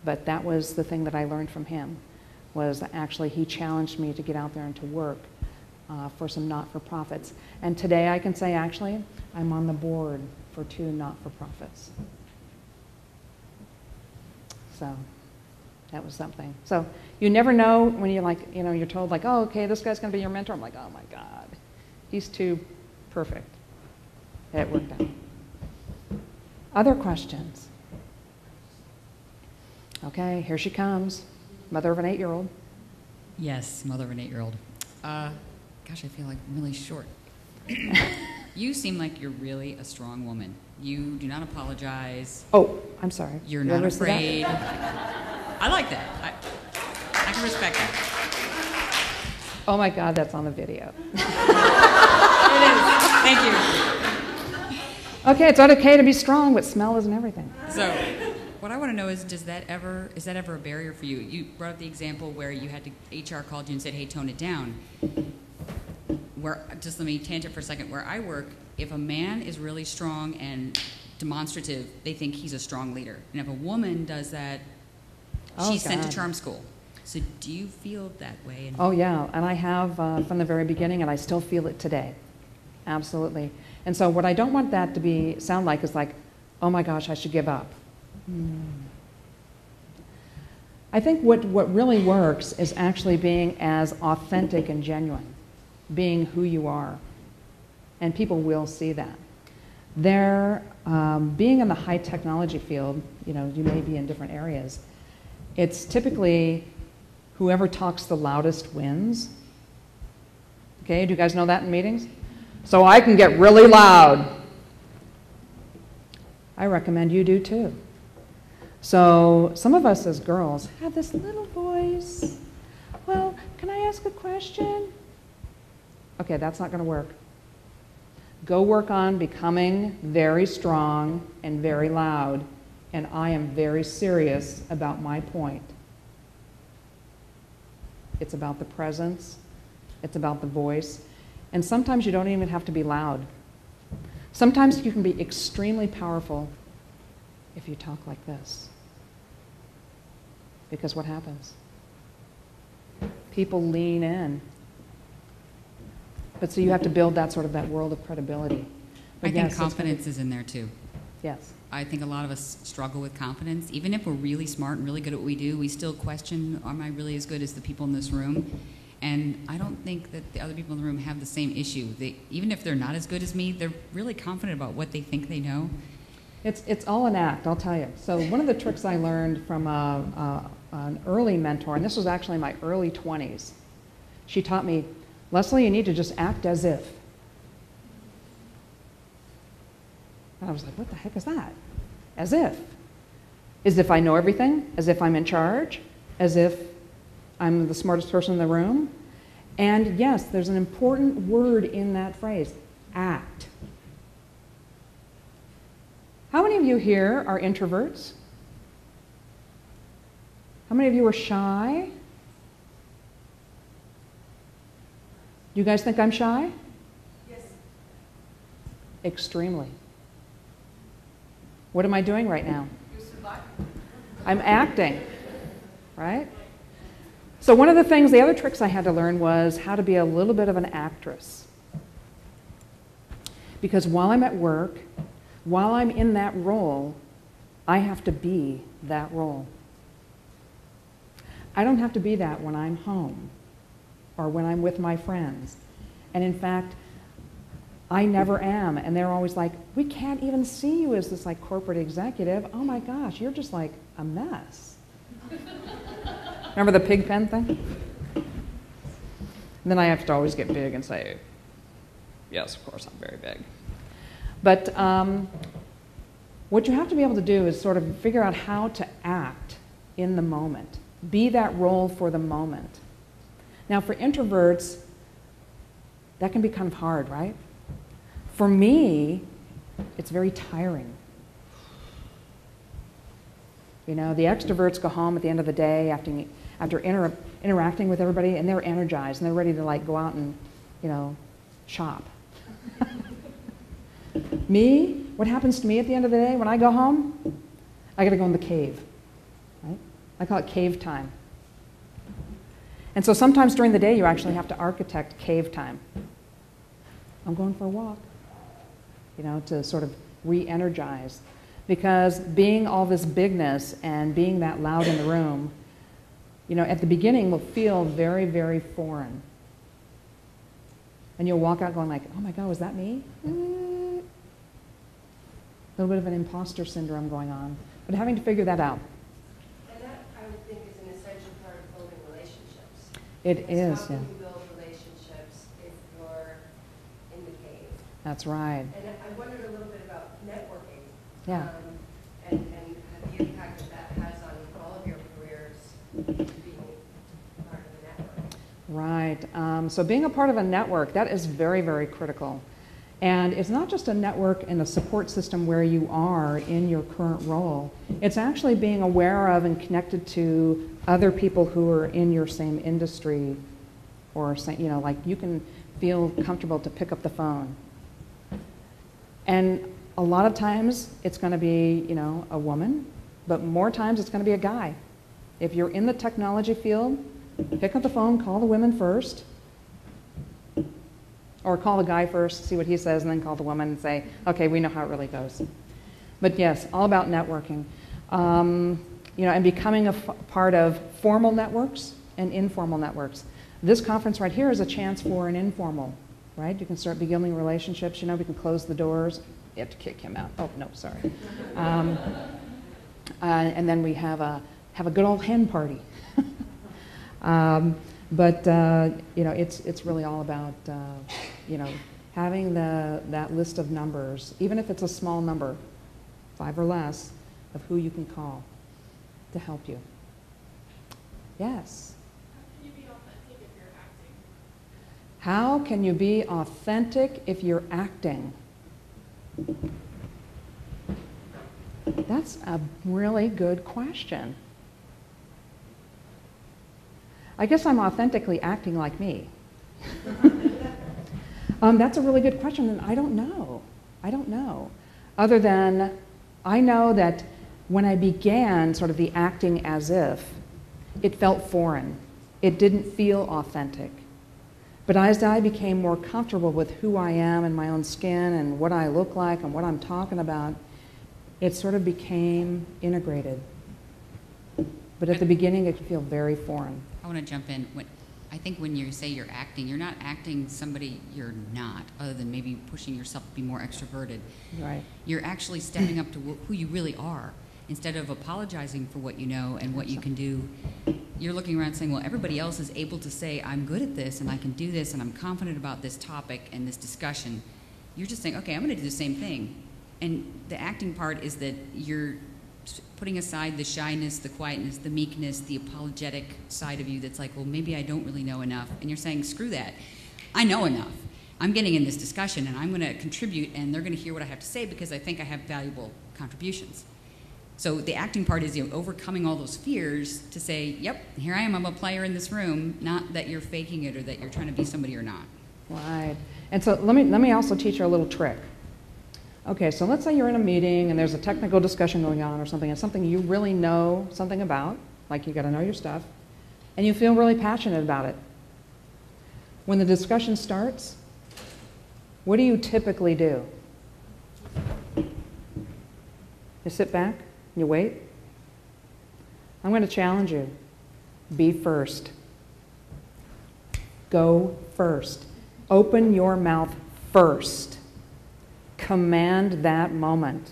But that was the thing that I learned from him, was actually he challenged me to get out there and to work for some not-for-profits. And today I can say, actually, I'm on the board for 2 not-for-profits. So that was something. So you never know when you're you're told like, oh, okay, this guy's going to be your mentor. I'm like, oh my God, he's too perfect. It worked out. Other questions? Okay, here she comes, mother of an 8-year-old. Yes, mother of an 8-year-old. Gosh, I feel like I'm really short. You seem like you're really a strong woman. You do not apologize. Oh, I'm sorry. You're not afraid. I like that. I can respect that. Oh my God, that's on the video. It is. Thank you. Okay, it's okay to be strong, but smell isn't everything. So, what I want to know is, is that ever a barrier for you? You brought up the example where you had to, HR called you and said, hey, tone it down. Just let me tangent for a second. Where I work, if a man is really strong and demonstrative, they think he's a strong leader. And if a woman does that, Oh, she's sent to God. charm school. So do you feel that way? Oh, yeah, and I have from the very beginning, and I still feel it today. Absolutely. And so what I don't want that to sound like is like, oh my gosh, I should give up. I think what really works is actually being as authentic and genuine, being who you are. And people will see that. Being in the high technology field, you may be in different areas, it's typically whoever talks the loudest wins. Okay, do you guys know that in meetings? So I can get really loud. I recommend you do too. So some of us as girls have this little voice. Well, can I ask a question? Okay, that's not going to work. Go work on becoming very strong and very loud, and I am very serious about my point. It's about the presence, it's about the voice, and sometimes you don't even have to be loud. Sometimes you can be extremely powerful if you talk like this. Because what happens? People lean in. But so you have to build that world of credibility. But I think yes, confidence is in there too. Yes. I think a lot of us struggle with confidence. Even if we're really smart and really good at what we do, we still question, am I really as good as the people in this room? And I don't think that the other people in the room have the same issue. Even if they're not as good as me, they're really confident about what they think they know. It's all an act, I'll tell you. So one of the tricks I learned from an early mentor, and this was actually my early 20s, she taught me, Leslie, you need to just act as if. And I was like, what the heck is that? As if. As if I know everything, as if I'm in charge, as if I'm the smartest person in the room. And yes, there's an important word in that phrase, act. How many of you here are introverts? How many of you are shy? You guys think I'm shy? Yes. Extremely. What am I doing right now? You're surviving. I'm acting, right? So one of the other tricks I had to learn was how to be a little bit of an actress. Because while I'm at work, while I'm in that role, I have to be that role. I don't have to be that when I'm home or when I'm with my friends. And in fact, I never am. And they're always like, we can't even see you as this corporate executive. Oh my gosh, you're just like a mess. Remember the pig pen thing? And then I have to always get big and say, yes, of course, I'm very big. But what you have to be able to do is sort of figure out how to act in the moment. Be that role for the moment. Now, for introverts, that can be kind of hard, right? For me, it's very tiring. The extroverts go home at the end of the day after interacting with everybody, and they're energized, and they're ready to go out and, shop. Me, what happens to me at the end of the day when I go home? I got to go in the cave, right? I call it cave time. And so sometimes during the day, you actually have to architect cave time. I'm going for a walk, to sort of re-energize. Because being all this bigness and being that loud in the room, at the beginning will feel very, very foreign. And you'll walk out going like, oh my God, was that me? A little bit of an imposter syndrome going on. But having to figure that out. And that, I would think, is an essential part of building relationships. It Because is, how yeah. can you build relationships if you're in the cave? That's right. And I wondered a little bit about networking. Yeah. And the impact that has on all of your careers, being part of the network. Right. So being a part of a network, that is very, very critical. And it's not just a network and a support system where you are in your current role. It's actually being aware of and connected to other people who are in your same industry, or you can feel comfortable to pick up the phone. And A lot of times it's going to be, a woman, but more times it's going to be a guy. If you're in the technology field, pick up the phone, call the women first, or call the guy first, see what he says, and then call the woman and say, okay, we know how it really goes. But yes, all about networking. And becoming a part of formal networks and informal networks. This conference right here is a chance for an informal, right? You can start beginning relationships. We can close the doors. You have to kick him out. Oh, no, sorry. And then we have a good old hen party. It's really all about, having that list of numbers, even if it's a small number, 5 or less, of who you can call to help you. Yes? How can you be authentic if you're acting? That's a really good question. I guess I'm authentically acting like me. That's a really good question, and I don't know. Other than I know that when I began sort of the acting as if, it felt foreign. It didn't feel authentic. But as I became more comfortable with who I am in my own skin and what I look like and what I'm talking about, it sort of became integrated. But at the beginning, it could feel very foreign. I want to jump in. I think when you say you're acting, you're not acting somebody you're not, other than maybe pushing yourself to be more extroverted. Right. You're actually stepping up to who you really are. Instead of apologizing for what you know and what you can do, you're looking around saying, well, everybody else is able to say, I'm good at this and I can do this and I'm confident about this topic and this discussion. You're just saying, okay, I'm going to do the same thing. And the acting part is that you're putting aside the shyness, the quietness, the meekness, the apologetic side of you that's like, well, maybe I don't really know enough. And you're saying, screw that. I know enough. I'm getting in this discussion and I'm going to contribute and they're going to hear what I have to say because I think I have valuable contributions. So the acting part is overcoming all those fears to say, yep, here I am, I'm a player in this room, not that you're faking it or that you're trying to be somebody or not. Right. And so let me also teach you a little trick. Okay, so let's say you're in a meeting and there's a technical discussion going on or something, and something you really know something about, like you got to know your stuff, and you feel really passionate about it. When the discussion starts, what do you typically do? You sit back? You wait? I'm going to challenge you. Be first. Go first. Open your mouth first. Command that moment.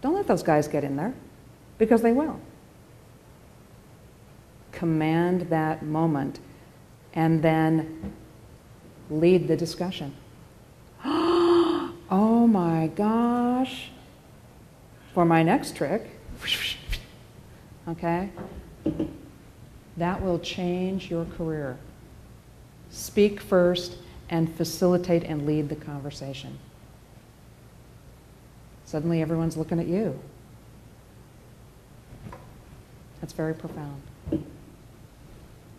Don't let those guys get in there, because they will. Command that moment, and then lead the discussion. Oh my gosh. For my next trick, okay, that will change your career. Speak first and facilitate and lead the conversation. Suddenly everyone's looking at you. That's very profound.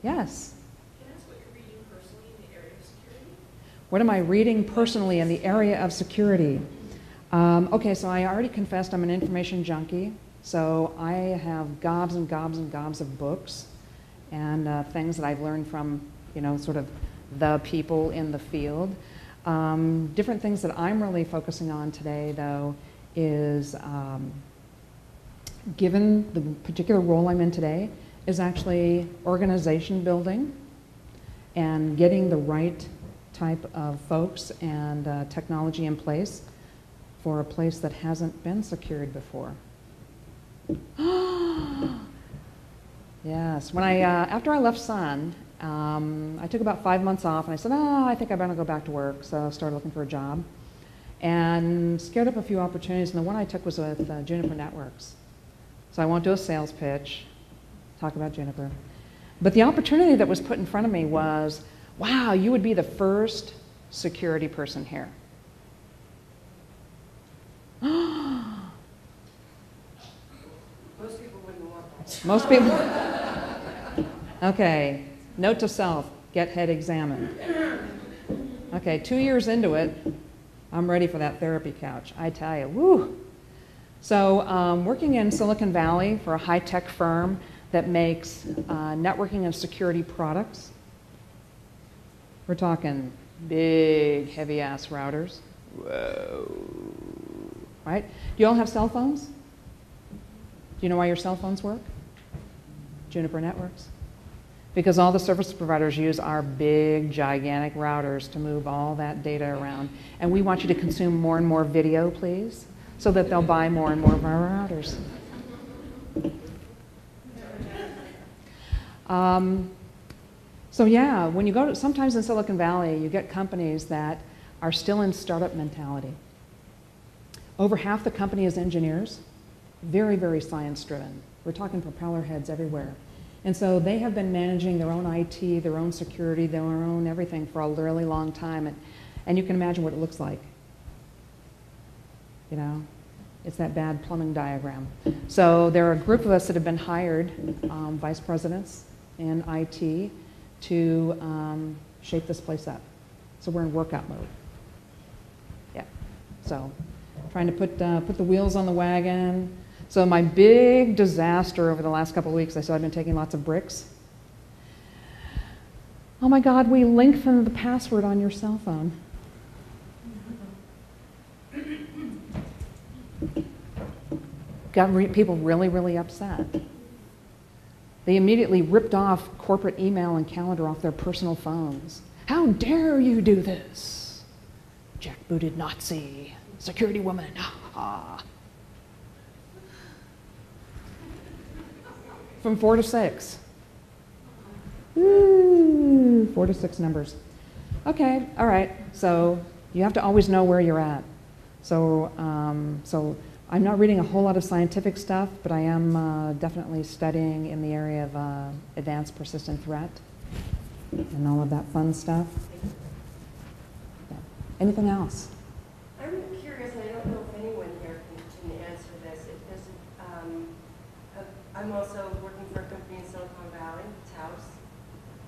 Yes? Can I ask what you're reading personally in the area of security? What am I reading personally in the area of security? Okay, so I already confessed I'm an information junkie, so I have gobs and gobs and gobs of books and things that I've learned from, sort of the people in the field. Different things that I'm really focusing on today, though, is given the particular role I'm in today, is actually organization building and getting the right type of folks and technology in place for a place that hasn't been secured before. Yes, when after I left Sun, I took about 5 months off and I said, I think I better go back to work. So I started looking for a job and scared up a few opportunities, and the one I took was with Juniper Networks. So I won't do a sales pitch, talk about Juniper. But the opportunity that was put in front of me was, wow, you would be the first security person here. Most people wouldn't want that. Most people. Okay, note to self, get head examined. Okay, 2 years into it, I'm ready for that therapy couch, I tell you, woo. So working in Silicon Valley for a high-tech firm that makes networking and security products. We're talking big, heavy-ass routers. Whoa. Right? Do you all have cell phones? Do you know why your cell phones work? Juniper Networks. Because all the service providers use our big, gigantic routers to move all that data around. And we want you to consume more and more video, please, so that they'll buy more and more of our routers. So yeah, when you go to, sometimes in Silicon Valley, you get companies that are still in startup mentality. Over half the company is engineers, very, very science-driven. We're talking propeller heads everywhere. And so they have been managing their own IT, their own security, their own everything for a really long time. And you can imagine what it looks like. You know, it's that bad plumbing diagram. So there are a group of us that have been hired, vice presidents in IT, to shape this place up. So we're in workout mode. Yeah, so trying to put the wheels on the wagon. So my big disaster over the last couple of weeks, I said I've been taking lots of bricks. Oh my God, we lengthened the password on your cell phone. Got people really, really upset. They immediately ripped off corporate email and calendar off their personal phones. How dare you do this? Jackbooted Nazi, security woman, ha. From 4 to 6. Ooh, 4 to 6 numbers. Okay, all right. So you have to always know where you're at. So, so I'm not reading a whole lot of scientific stuff, but I am definitely studying in the area of advanced persistent threat and all of that fun stuff. Yeah. Anything else? I'm curious, I don't know if anyone here can answer this. I'm also working for a company in Silicon Valley, Taos,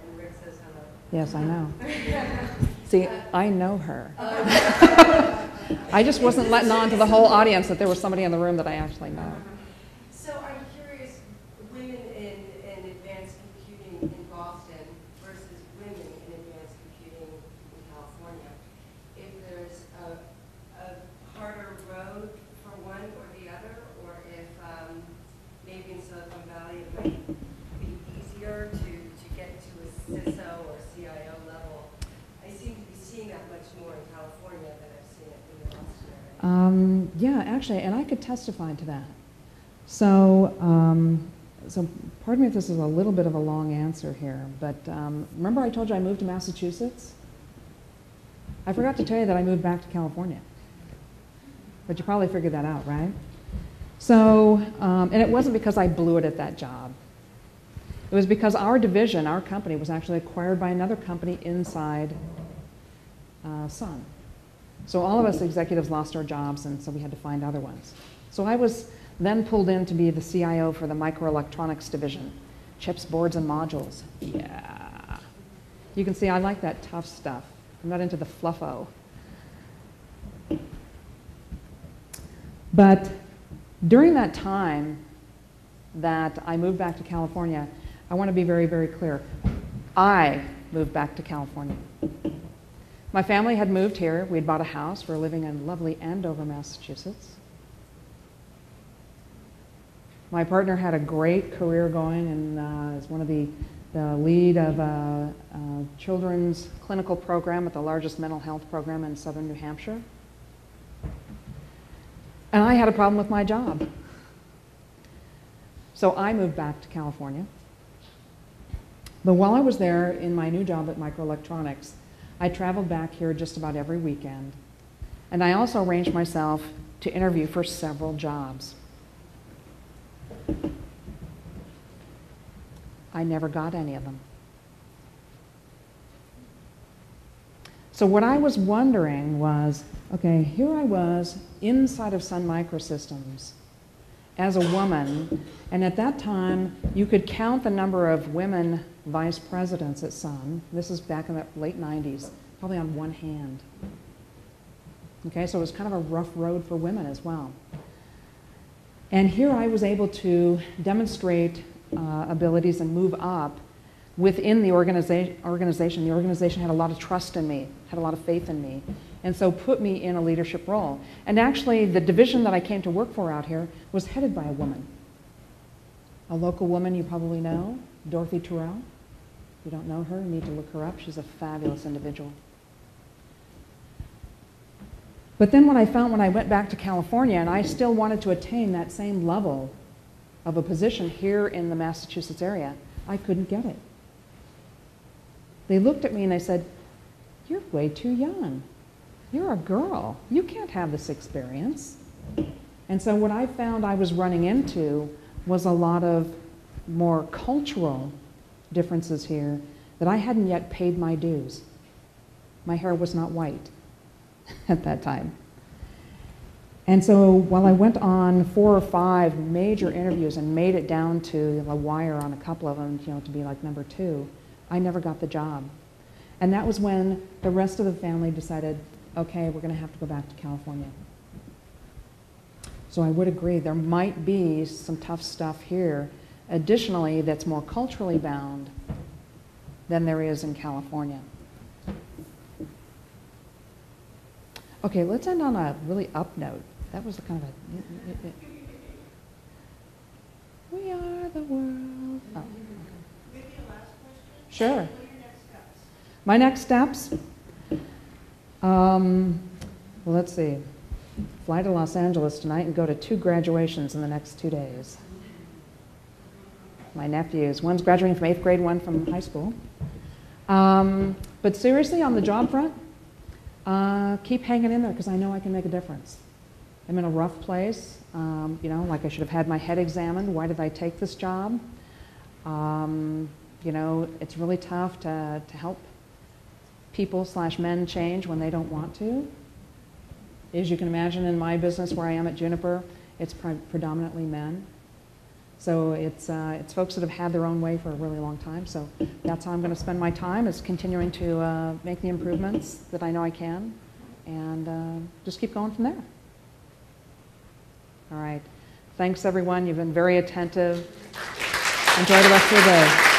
and Rick says hello. Yes, I know. See, I know her. I just wasn't letting on to the whole audience that there was somebody in the room that I actually know. So I'm curious, women in advanced computing in Boston versus women in advanced computing in California. If there's a harder road for one or the other, or if maybe in Silicon Valley it might be easier to get to a CISO or CIO level. I seem to be seeing that much more in California than I've seen it in the Boston area. Yeah, actually, and I could testify to that. So, so pardon me if this is a little bit of a long answer here, but remember I told you I moved to Massachusetts? I forgot to tell you that I moved back to California. But you probably figured that out, right? So, and it wasn't because I blew it at that job. It was because our division, our company, was actually acquired by another company inside Sun. So all of us executives lost our jobs, and so we had to find other ones. So I was then pulled in to be the CIO for the microelectronics division. Chips, boards, and modules. Yeah. You can see I like that tough stuff. I'm not into the fluffo. But during that time that I moved back to California, I want to be very, very clear. I moved back to California. My family had moved here. We had bought a house. We're living in lovely Andover, Massachusetts. My partner had a great career going and is one of the lead of a children's clinical program at the largest mental health program in southern New Hampshire. And I had a problem with my job. So I moved back to California. But while I was there in my new job at Microelectronics, I traveled back here just about every weekend. And I also arranged myself to interview for several jobs. I never got any of them. So what I was wondering was, okay, here I was inside of Sun Microsystems as a woman, and at that time you could count the number of women vice presidents at Sun. This is back in the late 90s, probably on one hand. Okay, so it was kind of a rough road for women as well. And here I was able to demonstrate abilities and move up within the organization. The organization had a lot of trust in me, had a lot of faith in me, and so put me in a leadership role. And actually, the division that I came to work for out here was headed by a woman. A local woman you probably know, Dorothy Terrell. If you don't know her, you need to look her up. She's a fabulous individual. But then what I found when I went back to California, and I still wanted to attain that same level of a position here in the Massachusetts area, I couldn't get it. They looked at me and they said, "You're way too young. You're a girl. You can't have this experience." And so what I found I was running into was a lot of more cultural differences here that I hadn't yet paid my dues. My hair was not white at that time. And so while I went on 4 or 5 major interviews and made it down to the wire on a couple of them, to be like number 2, I never got the job. And that was when the rest of the family decided, okay, we're going to have to go back to California. So I would agree, there might be some tough stuff here, additionally, that's more culturally bound than there is in California. Okay, let's end on a really up note. That was kind of a... We are the world. Oh, okay. Maybe a last question? Sure. What are your next steps? My next steps? Well, let's see. Fly to Los Angeles tonight and go to 2 graduations in the next 2 days. My nephews. One's graduating from 8th grade, one from high school. But seriously, on the job front, keep hanging in there because I know I can make a difference. I'm in a rough place. Like I should have had my head examined. Why did I take this job? It's really tough to help people/men change when they don't want to. As you can imagine, in my business where I am at Juniper, it's predominantly men. So it's folks that have had their own way for a really long time. So that's how I'm going to spend my time, is continuing to make the improvements that I know I can, and just keep going from there. All right. Thanks, everyone. You've been very attentive. Enjoy the rest of the day.